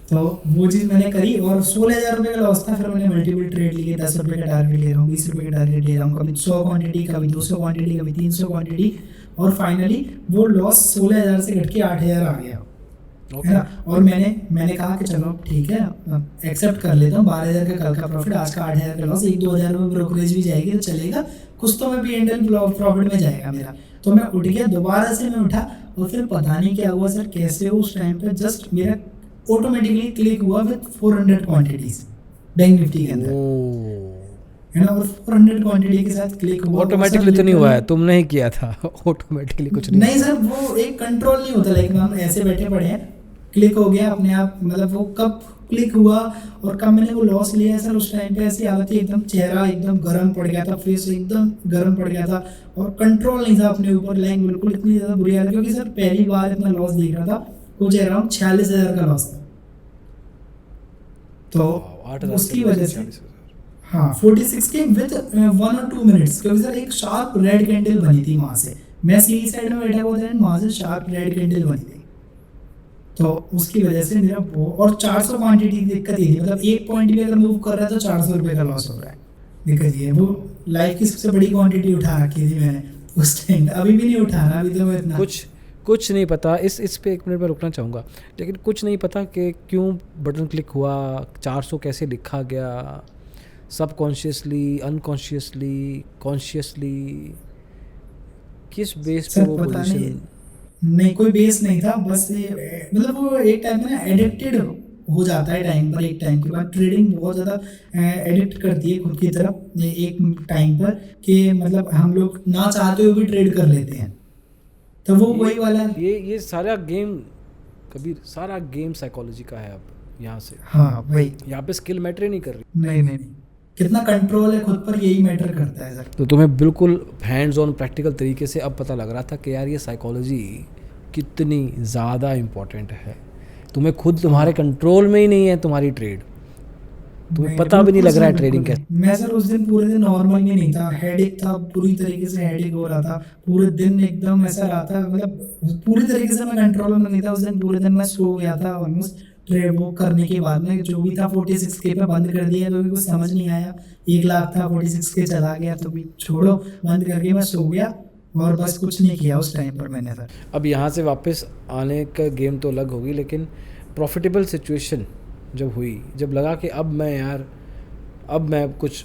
A: तो वो चीज़ मैंने करी। और 16,000 रुपये का लॉस था, फिर मैंने मल्टीपल ट्रेड लिए, 10 रुपये का टारगेट ले रहा हूँ, 20 रुपये का टारगेट ले रहा हूँ, कभी 100 क्वांटिटी, कभी 200 क्वांटिटी, कभी 300 क्वांटिटी, और फाइनली वो लॉस 16,000 से घट के 8,000 आ गया, है ना। और मैंने कहा कि चलो ठीक है एक्सेप्ट कर लेता हूँ, 12,000 का कल का प्रॉफिट, आज का 8,000 का लॉस, 1-2 हज़ार रुपये ब्रोकरेज भी जाएगी तो चलेगा, कुछ तो मैं P&L प्रॉफिट में जाएगा मेरा। तो मैं उठ गया, दोबारा से मैं उठा, और फिर पता नहीं क्या हुआ सर, कैसे उस टाइम पे जस्ट मेरा ऑटोमेटिकली क्लिक हुआ विद 400 क्वांटिटीज बैंक निफ्टी के अंदर, है ना। और 400 क्वांटिटी के साथ क्लिक हुआ,
B: ऑटोमेटिकली तो नहीं हुआ है, तुमने ही किया था ऑटोमेटिकली कुछ नहीं
A: सर, वो एक कंट्रोल नहीं होता, लाइक हम ऐसे बैठे पड़े हैं, क्लिक हो गया अपने आप, मतलब वो कब क्लिक हुआ और कब मैंने वो लॉस लिया सर, उस टाइम पे ऐसी हालत थी, एकदम चेहरा एकदम गर्म पड़ गया था, फेस एकदम गर्म पड़ गया था और कंट्रोल नहीं था अपने ऊपर, लाइक बिल्कुल इतनी ज़्यादा बुरी हालत, क्योंकि सर पहली बार इतना लॉस देख रहा था, कुछ अराउंड 46,000 का लॉस था। तो उसकी वजह से हाँ 46 के विद 1 और 2 मिनट्स, क्योंकि सर एक शार्प रेड कैंडल बनी थी वहाँ से, मैं सी साइड में बैठा हुआ था, वहाँ से शार्प रेड कैंडल बनी थी, तो उसकी वजह से मेरा और 400 क्वांटिटी की दिक्कत ये थी, मतलब एक पॉइंट भी अगर मूव कर रहा है तो 400 रुपये का लॉस हो रहा है। दिक्कत ये वो लाइफ की सबसे बड़ी क्वांटिटी उठा रखी थी मैंने उस टाइम, अभी भी नहीं उठाना, अभी तो मैं इतना
B: कुछ नहीं पता। इस पे 1 मिनट में रुकना चाहूँगा, लेकिन कुछ नहीं पता कि क्यों बटन क्लिक हुआ, 400 कैसे लिखा गया, सबकॉन्शियसली, अनकॉन्शियसली, कॉन्शियसली, किस बेस पे वो पोजीशन?
A: नहीं कोई बेस नहीं था, बस ये मतलब वो एक टाइम में ना एडिक्टेड हो जाता है टाइम पर, एक टाइम के बाद ट्रेडिंग बहुत ज़्यादा एडिक्ट करती है खुद की तरफ एक टाइम पर, कि मतलब हम लोग ना चाहते हुए भी ट्रेड कर लेते हैं, तो वो वही वाला
B: ये सारा गेम कबीर, सारा गेम साइकोलॉजी का है अब यहाँ से।
A: हाँ वही,
B: यहाँ पे स्किल मैटर ही नहीं कर रही।
A: नहीं कितना कंट्रोल है खुद पर, यही मैटर करता है सर।
B: तो तुम्हें बिल्कुल हैंड्स ऑन प्रैक्टिकल तरीके से अब पता लग रहा था कि यार ये साइकोलॉजी कितनी ज़्यादा इम्पोर्टेंट है। तुम्हें खुद तुम्हारे कंट्रोल में ही नहीं है तुम्हारी ट्रेड, तुम्हें पता भी नहीं लग रहा है ट्रेडिंग कैसे।
A: मैं सर उस दिन पूरे दिन नॉर्मल में नहीं था, हेडेक था, पूरी तरीके से हेडेक हो रहा था, पूरे दिन एकदम ऐसा रहा था, मतलब पूरी तरीके से मैं कंट्रोल में नहीं था उस दिन, पूरे दिन मैं सो गया था ऑलमोस्ट। ट्रेड वो करने के बाद में जो भी था 46K पे बंद कर दिया, क्योंकि कुछ समझ नहीं आया, 1 लाख था 46K चला गया, तो भी छोड़ो, बंद करके मैं सो गया और बस कुछ नहीं किया उस टाइम पर मैंने सर।
B: अब यहाँ से वापस आने का गेम तो अलग होगी, लेकिन प्रॉफिटेबल सिचुएशन जब हुई, जब लगा कि अब मैं कुछ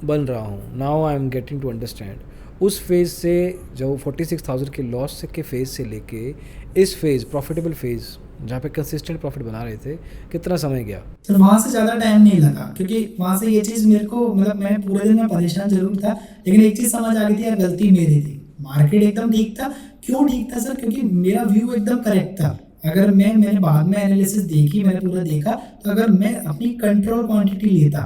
B: बन रहा हूँ, now I am getting to understand, उस फेज़ से जो 46,000 के लॉस के फेज़ से लेके इस फेज़ प्रॉफिटेबल फेज़ जहाँ पे कंसिस्टेंट प्रॉफिट बना रहे थे, कितना समय गया?
A: सर वहाँ से ज़्यादा टाइम नहीं लगा, क्योंकि वहाँ से ये चीज़ मेरे को, मतलब मैं पूरे दिन में परेशान जरूर था, लेकिन एक चीज़ समझ आ गई थी यार, गलती मेरी थी, मार्केट एकदम ठीक था। क्यों ठीक था सर? क्योंकि मेरा व्यू एकदम करेक्ट था। अगर मैंने बाद में एनालिसिस देखी, मैंने पूरा देखा, तो अगर मैं अपनी कंट्रोल क्वांटिटी लेता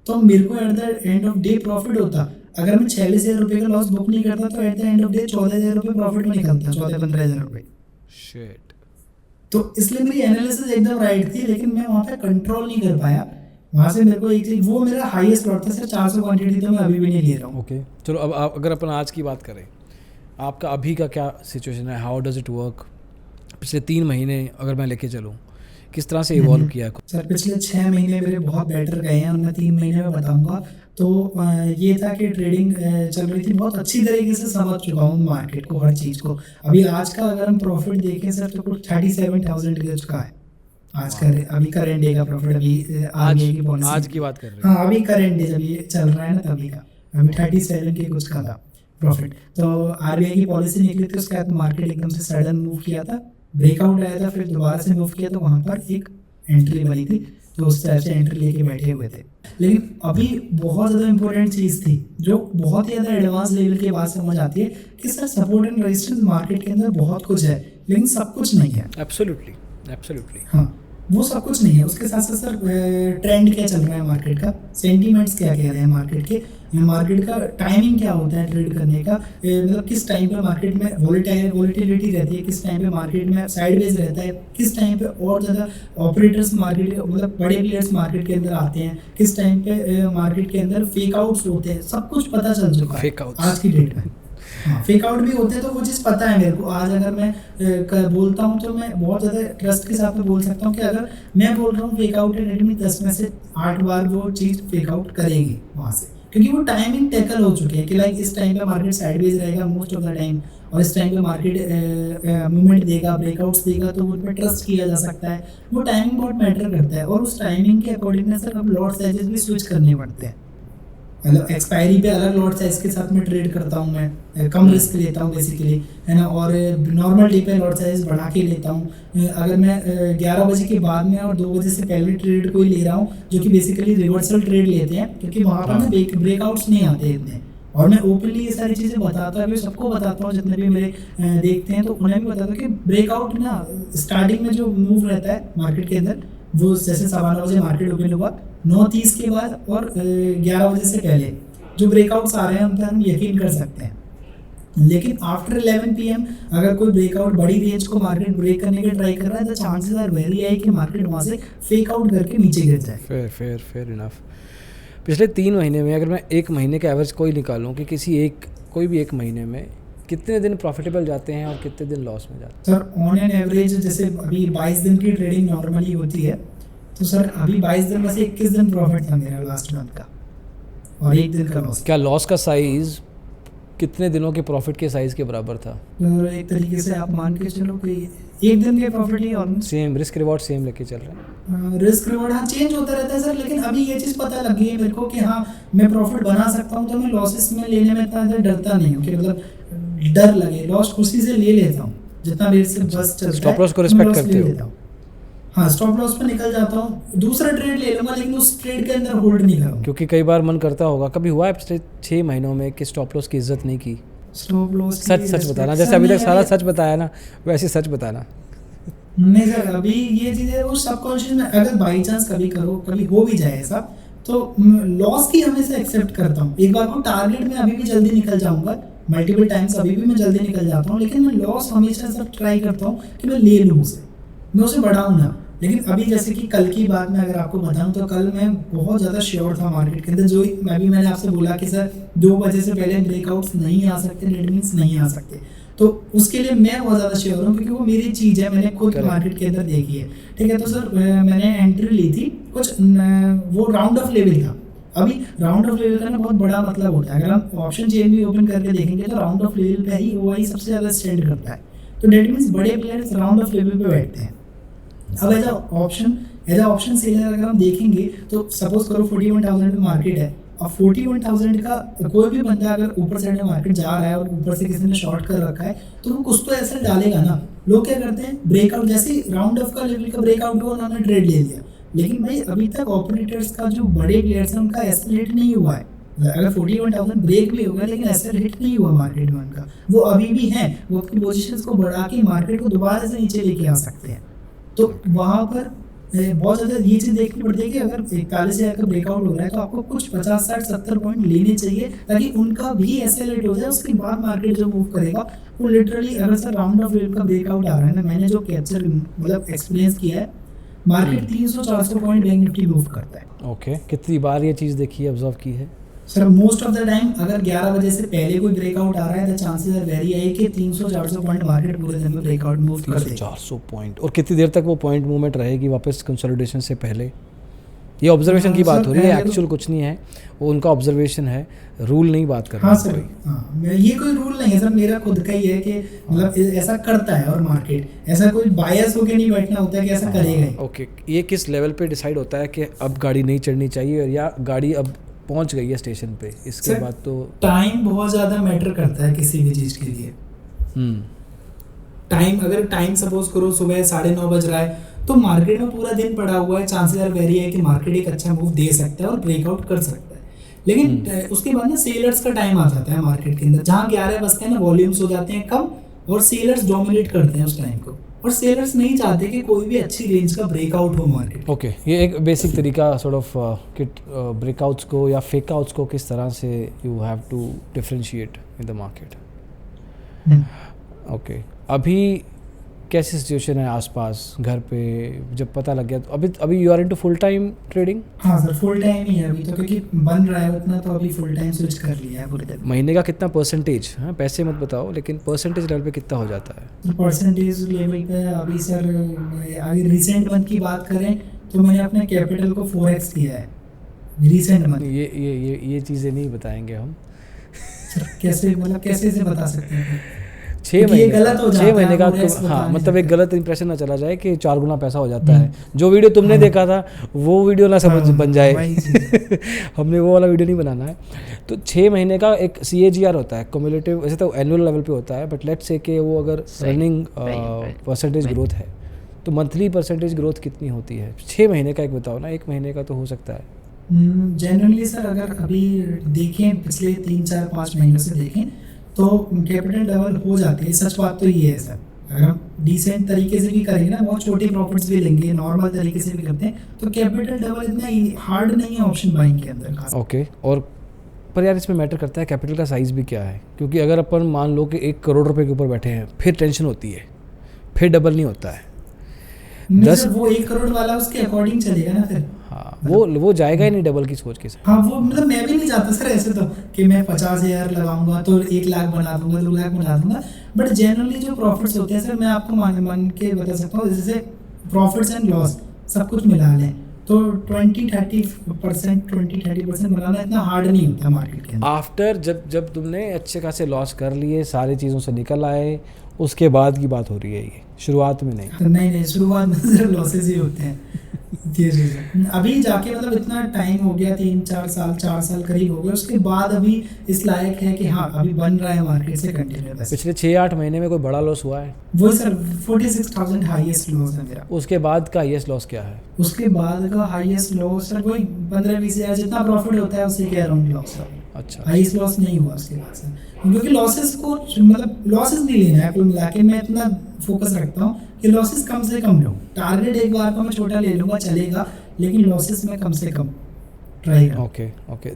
A: तो मेरे को at the end of day profit होता। अगर मैं 46,000 रुपये का लॉस बुक नहीं करता तो at the end of day 14,000 रुपये प्रॉफिट में निकलता, 14-15,000 रुपये।
B: शिट।
A: तो इसलिए मेरी एनालिसिस एकदम राइट थी, लेकिन मैं वहाँ पे कंट्रोल नहीं कर पाया। वहाँ से मेरे को एक चीज, वो मेरा हाईएस्ट लॉट था सर, 400 क्वांटिटी तो मैं अभी भी नहीं ले रहा हूँ।
B: ओके चलो, अब अगर अपन आज की बात करें, आपका अभी का क्या सिचुएशन है? How does it work? पिछले 3 महीने अगर मैं लेके चलूँ, किस तरह से इवॉल्व किया है?
A: सर पिछले 6 महीने मेरे बहुत बेटर गए हैं, उनमें 3 महीने में बताऊंगा। तो ये था कि ट्रेडिंग चल रही थी, बहुत अच्छी तरीके से समझ चुका हूँ मार्केट को, हर चीज़ को। अभी आज का अगर हम प्रॉफिट देखें सर, तो कुछ 37,000 के का है आज का, अभी करेंट डे का प्रॉफिट, अभी आरबीआई की पॉलिसी, आज
B: की बात कर रहे हैं।
A: हाँ अभी करेंट डे जब ये चल रहा है ना, तभी का अभी 37 के कुछ का था प्रॉफिट। तो आरबीआई की पॉलिसी निकली थी, उसके बाद मार्केट एकदम से सडन मूव किया था, ब्रेकआउट आया था, फिर दोबारा से मूव किया, तो वहाँ पर एक एंट्री बनी थी, तो उस टाइप से एंट्री लेके बैठे हुए थे। लेकिन अभी बहुत ज़्यादा इंपॉर्टेंट चीज़ थी जो बहुत ही ज़्यादा एडवांस लेवल के बाद समझ आती है कि sir support and resistance market के अंदर बहुत कुछ है, लेकिन सब कुछ नहीं है।
B: एब्सोल्युटली
A: हाँ, वो सब कुछ नहीं है। उसके साथ साथ सर ट्रेंड क्या चल रहा है मार्केट का, सेंटीमेंट्स क्या कह रहे हैं मार्केट के, मार्केट का टाइमिंग क्या होता है ट्रेड करने का, मतलब किस टाइम पे मार्केट में वॉलेटिलिटी रहती है, किस टाइम पे मार्केट में साइडवेज रहता है, किस टाइम पे और ज़्यादा ऑपरेटर्स मार्केट, मतलब बड़े प्लेयर्स मार्केट के अंदर आते हैं, किस टाइम पे मार्केट के अंदर फेक आउट्स होते हैं, सब कुछ पता चल चुका है आज की डेट में। फेक आउट भी होते हैं, तो वो चीज़ पता है मेरे को। आज अगर मैं बोलता हूँ तो मैं बहुत ज़्यादा ट्रस्ट के साथ में बोल सकता हूँ कि अगर मैं बोल रहा हूँ फेक आउट है, रेडमी 10 में से 8 बार वो चीज़ फेक आउट करेगी वहाँ से, क्योंकि वो टाइमिंग टैकल हो चुकी है कि लाइक इस टाइम पे मार्केट साइडवेज रहेगा मोस्ट ऑफ द टाइम, और इस टाइम पे मार्केट मूवमेंट देगा, ब्रेकआउट्स देगा, तो उन पर ट्रस्ट किया जा सकता है। वो टाइमिंग बहुत मैटर करता है, और उस टाइमिंग के अकॉर्डिंग सर अब लॉट साइजेस भी स्विच करने पड़ते हैं। मतलब एक्सपायरी पे अलग लॉट साइज के साथ में ट्रेड करता हूँ, मैं कम रिस्क लेता हूँ बेसिकली, है ना, और नॉर्मल डे पे लॉट साइज बढ़ा के लेता हूँ। अगर मैं 11 बजे के बाद में और 2 बजे से पहले ट्रेड कोई ले रहा हूँ, जो कि बेसिकली रिवर्सल ट्रेड लेते हैं, क्योंकि वहाँ पर ना ब्रेकआउट्स नहीं आते इतने, और मैं ओपनली ये सारी चीज़ें बताता भी, सबको बताता हूँ जितने भी मेरे देखते हैं, तो उन्हें भी बताता हूँ कि ब्रेकआउट ना स्टार्टिंग में जो मूव रहता है मार्केट के अंदर, वो जैसे 9:15 बजे मार्केट ओपन हुआ, 9:30 के बाद और 11 बजे से पहले जो ब्रेकआउट्स आ रहे हैं उन पर हम यकीन कर सकते हैं। लेकिन आफ्टर 11 PM अगर कोई ब्रेकआउट बड़ी रेंज को मार्केट ब्रेक करने के ट्राई कर रहा है, तो चांसेस आर वेरी हाई कि मार्केट वहाँ से फेक आउट करके नीचे गिर जाए।
B: Fair enough. पिछले 3 महीने में अगर मैं 1 महीने का एवरेज कोई निकालूं कि कोई भी 1 महीने में कितने दिन प्रॉफिटेबल जाते हैं और कितने दिन लॉस में जाते
A: हैं? सर ऑन एन एवरेज जैसे अभी 22 दिन की ट्रेडिंग नॉर्मली होती है, तो सर अभी 22 दिन में से 21 दिन प्रॉफिट था मेरा लास्ट मंथ का और 1 दिन का लॉस।
B: क्या लॉस का साइज कितने दिनों के प्रॉफिट के साइज के बराबर था?
A: तो एक तरीके से आप मान के चलो कि 1 दिन के प्रॉफिट ही almost
B: same risk reward same लेके चल रहे हैं।
A: रिस्क रिवॉर्ड हाँ चेंज होता रहता है सर, लेकिन अभी ये चीज़ पता लग गई है मेरे को कि हाँ मैं प्रॉफिट बना सकता हूँ, तो मैं लॉसेस में लेने में इतना डरता नहीं हूँ कि मतलब डर लगे, लॉस खुशी से ले लेता हूँ जितना देर से बस चलता है।
B: स्टॉप लॉस को रिस्पेक्ट करते हो?
A: हाँ स्टॉप लॉस पे निकल जाता हूँ, दूसरा ट्रेड ले लूंगा लेकिन उस ट्रेड के अंदर होल्ड नहीं करूँगा।
B: क्योंकि कई बार मन करता होगा, कभी हुआ है पिछले 6 महीनों में कि स्टॉप लॉस की इज्जत नहीं की?
A: स्टॉप लॉस
B: सच बताना, जैसे अभी तक सारा सच बताया ना, वैसे सच बताना।
A: नहीं सर, अभी ये चीज़ें वो सबकॉन्शियस में अगर बाई चांस कभी हो भी जाए ऐसा, तो लॉस की हमेशा एक्सेप्ट करता हूँ। एक बार को टारगेट में अभी भी जल्दी निकल जाऊंगा, मल्टीपल टाइम्स अभी भी मैं जल्दी निकल जाता हूँ, लेकिन मैं लॉस हमेशा सब ट्राई करता हूँ कि मैं ले लूँ उसे, मैं उसे बढ़ाऊँ ना। लेकिन अभी जैसे कि कल की बात मैं अगर आपको बताऊं, तो कल मैं बहुत ज़्यादा श्योर था मार्केट के अंदर, जो मैंने आपसे बोला कि सर 2 बजे से पहले ब्रेकआउट्स नहीं आ सकते, डेट मीन्स नहीं आ सकते, तो उसके लिए मैं बहुत ज़्यादा श्योर हूँ क्योंकि वो मेरी चीज़ है, मैंने खुद मार्केट के अंदर देखी है। ठीक है, तो सर मैंने एंट्री ली थी कुछ वो राउंड ऑफ लेवल था। अभी राउंड ऑफ लेवल का ना बहुत बड़ा मतलब होता है, अगर हम ऑप्शन चेन भी ओपन करके देखेंगे तो राउंड ऑफ लेवल पे ही OI सबसे ज़्यादा स्टैंड करता है, तो डेट मीन्स बड़े प्लेयर्स राउंड ऑफ लेवल पे बैठते हैं। अब एज अ ऑप्शन सेलर अगर हम देखेंगे तो सपोज करो 41,000 में मार्केट है, अब 41,000 का कोई भी बंदा अगर ऊपर साइड में मार्केट जा रहा है और ऊपर से किसी ने शॉर्ट कर रखा है, तो वो कुछ तो ऐसा डालेगा ना। लोग क्या करते हैं, ब्रेकआउट जैसे राउंड ऑफ का लेवल का ब्रेकआउट हुआ उन्होंने ट्रेड ले लिया, लेकिन भाई अभी तक ऑपरेटर्स का जो बड़े प्लेयर्स हैं उनका ऐसा रेट नहीं हुआ है। अगर 41,000 ब्रेक भी होगा लेकिन ऐसा रेट नहीं हुआ मार्केट में उनका, वो अभी भी हैं, वो अपनी पोजीशंस को बढ़ा के मार्केट को दोबारा से नीचे लेके आ सकते हैं। तो वहाँ पर बहुत ज़्यादा ये चीज़ देखनी पड़ती है कि अगर 41,000 का ब्रेकआउट हो रहा है तो आपको कुछ 50, 60, 70 पॉइंट लेने चाहिए ताकि उनका भी एक्सेलरेट हो जाए। उसके बाद मार्केट जो मूव करेगा वो लिटरली, अगर सर राउंड ऑफ वेव का ब्रेकआउट आ रहा है ना, मैंने जो कैप्चर मतलब एक्सपीरियंस किया है, market 300-400 point bank Nifty move करता है।
B: ओके, कितनी बार ये चीज़ देखी है, ऑब्जर्व की है?
A: Sir most of the time अगर 11 बजे से पहले कोई ब्रेकआउट आ रहा है तो चांसेस आर वेरी हाई कि 300-400 पॉइंट मार्केट पूरे दिन में ब्रेकआउट मूव कर देगा।
B: 400 पॉइंट, और कितनी देर तक वो पॉइंट मूवमेंट रहेगी वापस कंसोलिडेशन से पहले? ये ऑब्जर्वेशन की बात हो रही है, एक्चुअल कुछ नहीं है, वो उनका ऑब्जर्वेशन है, रूल नहीं बात कर रहा।
A: हाँ सर, ये कोई रूल नहीं है सर, मेरा खुद का ही है कि मतलब ऐसा करता है, और मार्केट ऐसा कोई बायस होके नहीं बैठना होता है कि ऐसा करेगा।
B: ओके, ये किस लेवल पे डिसाइड होता है कि अब गाड़ी नहीं चढ़नी चाहिए या गाड़ी अब पहुंच गई है स्टेशन पे? इसके बाद तो
A: टाइम बहुत ज़्यादा मैटर करता है किसी भी चीज़ के लिए। टाइम, अगर टाइम सपोज करो सुबह 9:30 बज रहा है तो मार्केट में पूरा दिन पड़ा हुआ है, चांसेस आर वेरी है कि मार्केट एक अच्छा मूव दे सकता है और ब्रेकआउट कर सकता है। लेकिन उसके बाद ना सेलर्स का टाइम आ जाता है मार्केट के अंदर, जहाँ 11 बजते हैं ना वॉल्यूम्स हो जाते हैं कम और सेलर्स डोमिनेट करते हैं उस टाइम को, और सेलर्स नहीं चाहते कि कोई भी अच्छी रेंज का ब्रेकआउट हो मार्केट।
B: ओके, ये एक बेसिक तरीका सॉर्ट ऑफ कि ब्रेकआउट्स को या फेकआउट्स को किस तरह से you have to differentiate in the market. Okay, अभी कैसी सिचुएशन है आसपास घर पे? जब पता लग गया तो अभी you are into full time trading?
A: हाँ सर, फुल टाइम ही है अभी तो, क्योंकि बन रहा है उतना, तो अभी फुल टाइम स्विच कर लिया है पूरे दिन।
B: महीने का कितना परसेंटेज, हाँ पैसे मत बताओ, लेकिन परसेंटेज लेवल पे कितना हो जाता है?
A: परसेंटेज लेवल पे अभी सर, अभी रिसेंट मंथ की बात करें तो मैंने अपने कैपिटल को 4x किया है रिसेंट मंथ।
B: ये चीज़ें नहीं बताएंगे हम।
A: कैसे, मतलब कैसे से बता सकते हैं?
B: 6 महीने का
A: हाँ,
B: मतलब एक गलत इंप्रेशन ना चला जाए कि 4 गुना पैसा हो जाता है। जो वीडियो तुमने देखा था वो वीडियो ना समझ बन जाए हमने वो वाला वीडियो नहीं बनाना है। तो 6 महीने का एक CAGR होता है, क्यूमुलेटिव, वैसे तो एनुअल लेवल पे होता है, बट लेट्स से कि वो अगर रनिंग परसेंटेज ग्रोथ है तो मंथली परसेंटेज ग्रोथ कितनी होती है? 6 महीने का एक बताओ ना, 1 महीने का तो हो सकता है।
A: जनरली सर अगर अभी देखें पिछले 3 4 5 महीनों से देखें तो कैपिटल डबल हो जाती है, सच बात तो ये है सर। अगर हम डिसेंट तरीके से भी करेंगे ना, बहुत छोटे प्रॉफिट्स भी लेंगे, नॉर्मल तरीके से भी करते हैं, तो कैपिटल डबल इतना हार्ड नहीं है ऑप्शन बाइंग के अंदर खास।
B: ओके और पर यार इसमें मैटर करता है कैपिटल का साइज़ भी क्या है, क्योंकि अगर अपन मान लो कि 1 करोड़ रुपए के ऊपर बैठे हैं फिर टेंशन होती है, फिर डबल नहीं होता है।
A: नहीं
B: 10
A: सर, वो 1 करोड़ वाला उसके अकॉर्डिंग चलेगा ना फिर।
B: हाँ वो जाएगा ही नहीं डबल की सोच के साथ।
A: हाँ वो मतलब मैं भी नहीं चाहता सर ऐसे तो कि मैं 50,000 लगाऊंगा तो 1 लाख बना दूंगा, 2 लाख बना दूंगा। बट जनरली जो प्रॉफिट्स होते हैं सर, मैं आपको मान के बता सकता हूँ, जैसे प्रॉफिट्स एंड लॉस सब कुछ मिला लें तो 20-30% बनाना इतना हार्ड नहीं होता मार्केट के अंदर।
B: आफ्टर जब तुमने अच्छे खासे लॉस कर लिए, सारी चीज़ों से निकल आए, उसके बाद की बात हो रही है ये, शुरुआत में नहीं।
A: नहीं शुरुआत में सिर्फ लॉसेस ही होते हैं। जी जी जी। अभी जाके मतलब इतना टाइम हो गया, 4 साल करीब हो गया, उसके बाद अभी इस लायक है कि हाँ अभी बन रहा है मार्केट से कंटिन्यू।
B: पिछले 6-8 महीने में कोई बड़ा लॉस हुआ है?
A: वो सर 46,000 हाईएस्ट लॉस है मेरा।
B: उसके बाद का हाईएस्ट लॉस क्या है?
A: उसके बाद का हाईएस्ट लॉस सर वही 15-20 हज़ार जितना प्रॉफिट होता है उससे क्या अराउंड लॉस है।
B: अच्छा,
A: हाईएस्ट लॉस नहीं हुआ उसके बाद सर, क्योंकि लॉसेस को मतलब लॉसेस नहीं लेना है कुल मिला के। मैं इतना फोकस रखता हूँ कि लॉसेस कम से कम लो। टारगेट एक बार को मैं छोटा ले लूँगा चलेगा, लेकिन लॉसेस में कम से कम ट्राई करूँ।
B: ओके।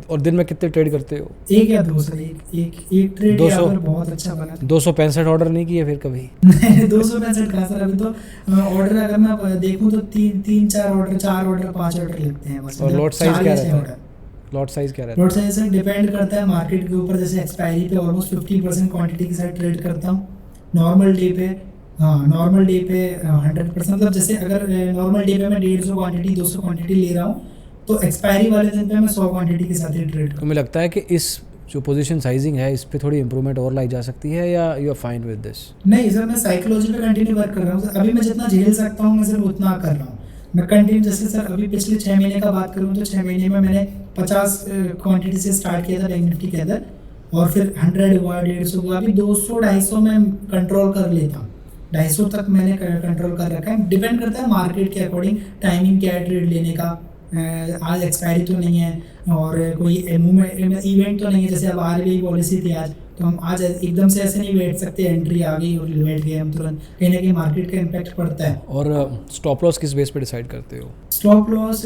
B: और दिन में कितने ट्रेड करते हो?
A: 1 या 2 सर। एक ट्रेड
B: 200
A: अगर बहुत अच्छा बना
B: 265 ऑर्डर नहीं किए फिर कभी?
A: 265 कहाँ सर, अभी तो ऑर्डर अगर मैं देखूँ तो 3-4 ऑर्डर, 4 ऑर्डर 5 ऑर्डर लगते हैं बस।
B: और लॉट साइज क्या रहता है?
C: लॉट साइज क्या रहता है?
A: लॉट साइज सर डिपेंड करता है मार्केट के ऊपर। जैसे एक्सपायरी पे ऑलमोस्ट 50% क्वांटिटी के साथ ट्रेड करता हूँ। नॉर्मल डे पे 100%, मतलब जैसे अगर नॉर्मल डे पे मैं 150 क्वांटिटी 200 क्वांटिटी ले रहा हूँ तो एक्सपायरी वाले दिन पे मैं 100 क्वांटिटी के साथ ही ट्रेड
B: तो मुझे लगता है कि इस जो पोजीशन साइजिंग है इस पे थोड़ी इंप्रूवमेंट और लाई जा सकती है, या you are fine with this?
A: नहीं सर, मैं साइकोलॉजी पे कंटिन्यू वर्क कर रहा हूँ। अभी मैं जितना झेल सकता हूँ मैं सिर्फ उतना कर रहा हूँ। मैं कंटिन्यू, जैसे सर अभी पिछले 6 महीने का बात करूँ तो 6 महीने में मैंने 50 क्वांटिटी से स्टार्ट किया था बैंक निफ्टी के अंदर, और फिर 100 हुआ, 150 हुआ, अभी 200-250 में कंट्रोल कर लेता हूँ। 250 तक मैंने कंट्रोल कर रखा है। डिपेंड करता है मार्केट के अकॉर्डिंग, टाइमिंग क्या है ट्रेड लेने का। आज एक्सपायरी तो नहीं है और कोई मूवमेंट इवेंट तो नहीं है, जैसे अब RBI पॉलिसी थी आज, तो हम आज एकदम से ऐसे नहीं बैठ सकते, एंट्री आ गई और बैठ गए हम तुरंत, कहीं ना कहीं मार्केट का इम्पैक्ट पड़ता है।
B: और स्टॉप लॉस किस बेस पे डिसाइड करते हो?
A: स्टॉप लॉस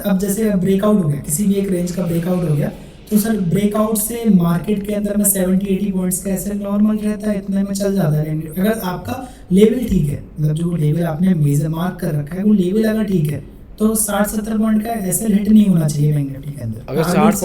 A: अब जैसे ब्रेकआउट हो गया, किसी भी एक रेंज का ब्रेकआउट हो गया तो सर ब्रेकआउट से मार्केट के अंदर में 70-80 पॉइंट्स का ऐसे नॉर्मल रहता है, इतने में चल जाता है। अगर आपका लेवल ठीक है, मतलब जो लेवल आपने मेजर मार्क कर रखा है वो लेवल अगर ठीक है तो 60-70 पॉइंट का ऐसे हिट नहीं होना चाहिए बैंक निफ्टी के अंदर।
B: अगर 60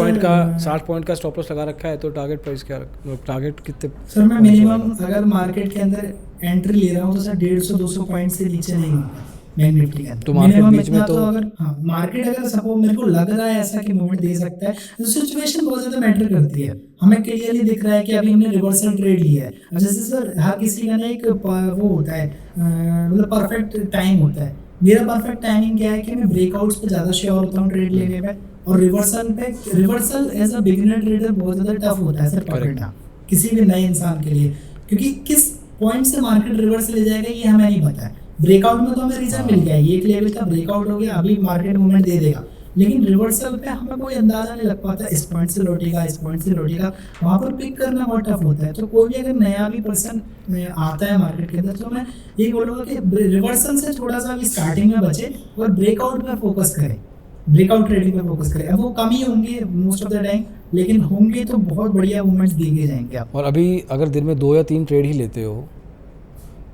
B: पॉइंट का स्टॉप लॉस लगा रखा है तो टारगेट प्राइस क्या, टारगेट कितने?
A: सर मैं मिनिमम अगर मार्केट के अंदर एंट्री ले रहा हूँ तो सर 150-200 पॉइंट से नीचे नहीं होगा बैंक निफ्टी के अंदर।
B: तो मार्केट बीच में तो
A: अगर मार्केट अगर सपोज मेरे को लग रहा है ऐसा कि मूवमेंट दे सकता है, तो सिचुएशन बहुत ज्यादा मैटर करती है। हमें क्लियरली दिख रहा है कि अभी हमने रिवर्सल ट्रेड लिया है। अब जैसे सर हर किसी का ना एक वो होता है, मतलब परफेक्ट टाइम होता है। मेरा परफेक्ट टाइमिंग क्या है कि मैं ब्रेकआउट्स पे ज़्यादा श्योर होता हूँ ट्रेड लेने में, और reversal as a beginner trader बहुत ज़्यादा टफ होता है सर पकड़ना किसी भी नए इंसान के लिए, क्योंकि किस पॉइंट से मार्केट रिवर्स ले जाएगा ये हमें नहीं पता है। ब्रेकआउट में तो हमें रीजन मिल गया है, ये एक लेवल का ब्रेकआउट हो गया, अभी मार्केट मूवमेंट दे देगा, लेकिन रिवर्सल पे हमें कोई अंदाजा नहीं लग पाता, इस पॉइंट से लौटेगा, इस पॉइंट से लौटेगा, वहाँ पर पिक करना बहुत टफ होता है। तो कोई भी अगर नया भी पर्सन आता है मार्केट के अंदर तो मैं यही बोलूँगा कि रिवर्सल से थोड़ा सा भी स्टार्टिंग में बचे और ब्रेकआउट में फोकस करें, ब्रेकआउट ट्रेडिंग में फोकस करें। अब वो कम ही होंगे मोस्ट ऑफ द टाइम, लेकिन होंगे तो बहुत बढ़िया मूवमेंट्स देखे जाएंगे आप।
B: और अभी अगर दिन में 2 या 3 ट्रेड ही लेते हो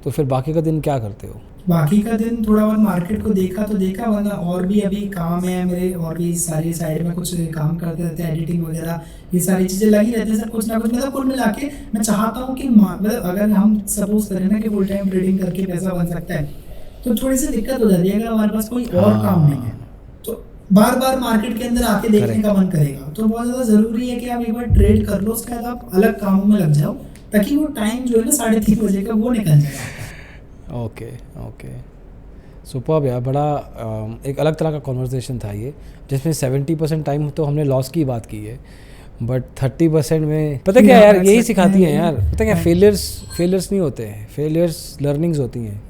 B: तो फिर बाकी का दिन क्या करते हो?
A: बाकी का दिन थोड़ा बहुत मार्केट को देखा तो देखा, वरना और भी अभी काम है मेरे, और भी सारी साइड में कुछ काम करते रहते हैं, एडिटिंग वगैरह ये सारी चीज़ें लगी रहती है सर, कुछ ना कुछ। मतलब कुल मिला के मैं चाहता हूँ कि मतलब अगर हम सपोज करें ना कि फुल टाइम ट्रेडिंग करके पैसा बन सकता है तो थोड़ी सी दिक्कत हो जाती है अगर हमारे पास कोई और काम नहीं है, तो बार बार मार्केट के अंदर आके देखने का मन करेगा। तो बहुत ज़्यादा ज़रूरी है कि आप एक बार ट्रेड कर लो, उसके बाद आप अलग कामों में लग जाओ, ताकि वो टाइम जो है ना 3:30 बजे का वो निकल जाए।
B: ओके सुपर्ब यार, बड़ा एक अलग तरह का कॉन्वर्सेशन था ये, जिसमें 70% टाइम तो हमने लॉस की बात की है, बट 30% में पता क्या यार, यही सिखाती हैं यार, पता क्या, फेलियर्स नहीं होते हैं, फेलियर्स लर्निंग्स होती हैं।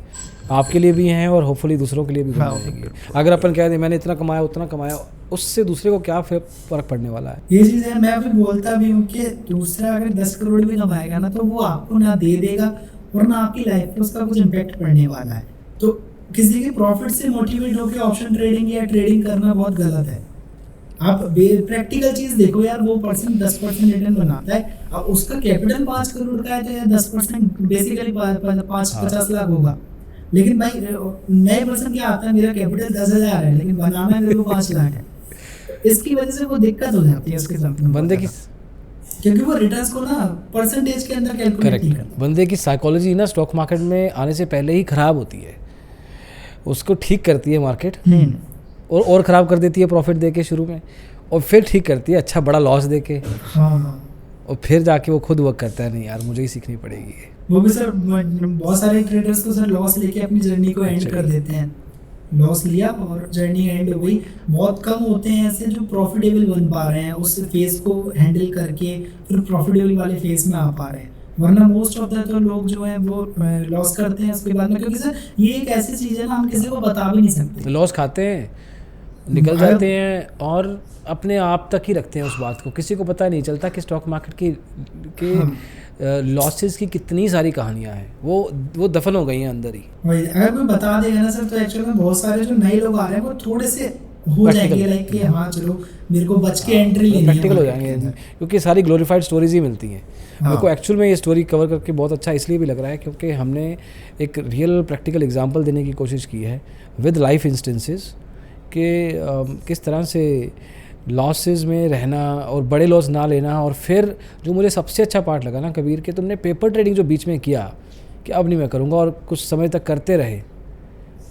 B: आपके लिए भी हैं और होपफुली दूसरों के लिए भी
A: हाँ,
B: बन जाएंगे। अगर अपन कह दें मैंने इतना कमाया उतना कमाया, उससे दूसरे को क्या फ़र्क पड़ने वाला है?
A: ये चीज़ है, मैं अभी बोलता भी हूँ कि दूसरा अगर 10 करोड़ भी कमाएगा ना तो वो आपको ना दे देगा और ना आपकी लाइफ पे उसका कुछ इम्पैक्ट पड़ने वाला है। तो किसी के प्रॉफिट से मोटिवेट होकर ऑप्शन ट्रेडिंग या ट्रेडिंग करना बहुत गलत है। आप प्रैक्टिकल चीज देखो यार, वो पर्सन 10% रिटर्न बनाता है, अब उसका कैपिटल 5 करोड़ का है तो यार 10% बेसिकली 50 लाख होगा। लेकिन भाई नए पर्सन क्या आता है, मेरा कैपिटल 10,000 है लेकिन बनाना मेरे को 5 लाख है, इसकी वजह से वो दिक्कत हो जाती है उसके साथ
B: बंदे की,
A: क्योंकि वो रिटर्न्स को ना परसेंटेज के अंदर कैलकुलेट नहीं करता।
B: बंदे की साइकोलॉजी ना स्टॉक मार्केट में आने से पहले ही ख़राब होती है, उसको ठीक करती है मार्केट और ख़राब कर देती है प्रॉफिट दे के शुरू में, और फिर ठीक करती है अच्छा बड़ा लॉस दे के।
A: हाँ,
B: और फिर जाके वो खुद वर्क करता है, नहीं यार मुझे ही सीखनी पड़ेगी।
A: वो भी सर बहुत सारे ट्रेडर्स तो सर लॉस लेके अपनी जर्नी को एंड कर देते हैं। लॉस लिया और जर्नी एंड हो गई। बहुत कम होते हैं ऐसे जो प्रॉफिटेबल बन पा रहे हैं, उस फेज को हैंडल करके फिर प्रॉफिटेबल वाले फेज में आ पा रहे हैं, वरना मोस्ट ऑफ द तो लोग जो हैं वो लॉस करते हैं उसके बाद में। क्योंकि सर ये एक ऐसी चीज़ है ना, हम किसी को बता भी नहीं सकते।
B: लॉस खाते हैं, निकल जाते हैं और अपने आप तक ही रखते हैं उस बात को, किसी को पता नहीं चलता कि स्टॉक मार्केट के लॉसेस की कितनी सारी कहानियां हैं, वो दफन हो गई हैं अंदर ही।
A: वही अगर कोई बता देगा ना सर तो एक्चुअली में बहुत सारे जो नए लोग आ रहे हैं वो थोड़े से हो जाएंगे लाइक कि हाँ चलो मेरे को बच के एंट्री लेनी है,
B: प्रैक्टिकल हो जाएंगे, क्योंकि सारी ग्लोरीफाइड स्टोरीज ही मिलती हैं। मेरे को एक्चुअल में ये स्टोरी कवर करके बहुत अच्छा इसलिए भी लग रहा है क्योंकि हमने एक रियल प्रैक्टिकल एग्जांपल देने की कोशिश की है विद लाइफ इंस्टेंसेस कि किस तरह से लॉसेस में रहना और बड़े लॉस ना लेना। और फिर जो मुझे सबसे अच्छा पार्ट लगा ना कबीर के, तुमने पेपर ट्रेडिंग जो बीच में किया कि अब नहीं मैं करूँगा, और कुछ समय तक करते रहे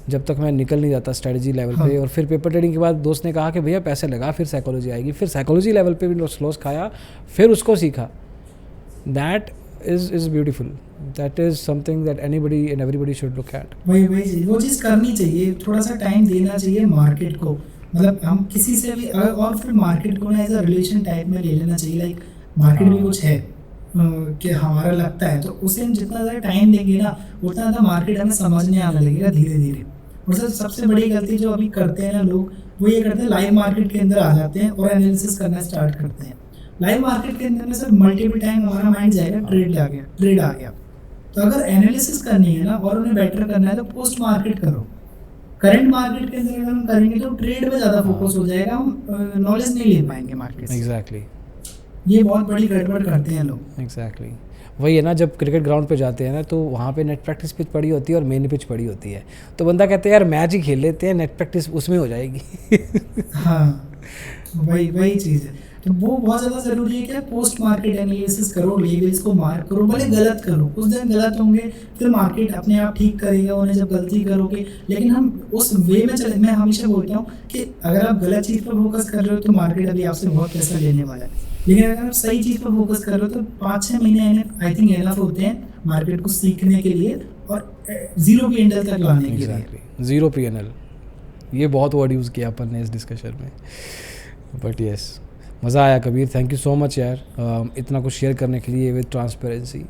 B: जब तक मैं निकल नहीं जाता स्ट्रेटजी लेवल पे। और फिर पेपर ट्रेडिंग के बाद दोस्त ने कहा कि भैया पैसे लगा, फिर साइकोलॉजी आएगी, फिर साइकोलॉजी लेवल पे भी लॉस खाया, फिर उसको सीखा। That is beautiful, that is something that anybody and everybody should look at.
A: वही वो चीज़ करनी चाहिए, थोड़ा सा टाइम देना चाहिए मार्केट को। मतलब हम किसी से भी और फिर मार्केट को ना एज अ रिलेशन टाइप में ले लेना चाहिए। लाइक मार्केट भी कुछ है कि हमारा लगता है, तो उसे हम जितना ज़्यादा टाइम देंगे ना उतना ज़्यादा मार्केट हमें समझने आने लगेगा धीरे धीरे। और सर सबसे बड़ी गलती जो अभी करते हैं ना लोग, वो ये करते हैं लाइव मार्केट के अंदर आ जाते हैं और एनालिसिस करना स्टार्ट करते हैं। लाइव मार्केट के अंदर में सर मल्टीपल टाइम हमारा माइंड जाएगा ट्रेड आ गया। तो अगर एनालिसिस करनी है ना और उन्हें बेटर करना है तो पोस्ट मार्केट करो। करंट मार्केट के अंदर अगर हम करेंगे तो ट्रेड में ज़्यादा फोकस हो जाएगा, हम नॉलेज नहीं ले पाएंगे मार्केट से।
B: एग्जैक्टली,
A: ये बहुत बड़ी गड़बड़ करते हैं लोग।
B: एग्जैक्टली वही है ना, जब क्रिकेट ग्राउंड पे जाते हैं ना तो वहाँ पे नेट प्रैक्टिस पिच पड़ी होती है और मेन पिच पड़ी होती है, तो बंदा कहते हैं यार मैच ही खेल लेते हैं, नेट प्रैक्टिस उसमें हो जाएगी।
A: हाँ, वही चीज़ है। तो वो बहुत ज़्यादा ज़रूरी है कि पोस्ट मार्केट एनालिसिस करो, लेवल्स को मार्क करो, भले गलत करो, कुछ दिन गलत होंगे फिर मार्केट अपने आप ठीक करेगा उन्हें जब गलती करोगे। लेकिन हम उस वे में चले। मैं हमेशा बोलता हूँ कि अगर आप गलत चीज़ पर फोकस कर रहे हो तो मार्केट अभी आपसे बहुत पैसा लेने वाला है, लेकिन अगर आप सही चीज़ पर फोकस कर रहे हो तो 5-6 महीने आई थिंक एनफ होते हैं मार्केट को सीखने के लिए और जीरो P&L तक लाने के लिए।
B: जीरो P&L, ये बहुत वर्ड यूज़ किया अपन ने इस डिस्कशन में, बट यस मज़ा आया Kabir, thank you so much यार इतना कुछ शेयर करने के लिए with transparency.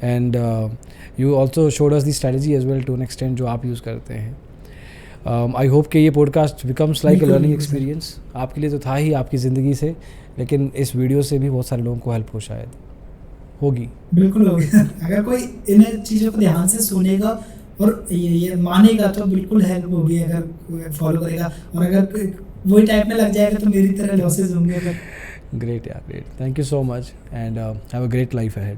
B: And you also showed us the strategy as well to an extent जो आप यूज़ करते हैं। आई होप कि ये podcast becomes like a learning experience आपके लिए, तो था ही आपकी ज़िंदगी से, लेकिन इस वीडियो से भी बहुत सारे लोगों को हेल्प हो शायद होगी।
A: बिल्कुल होगी। अगर कोई इन चीज़ों को ध्यान से सुनेगा और ये मानेगा तो बिल्कुल हेल्प होगी, अगर फॉलो करेगा। और अगर वही टाइप में लग जाएगा तो मेरी तरह लॉसेज होंगे।
B: ग्रेट यार, great, thank you so much and have a great life ahead.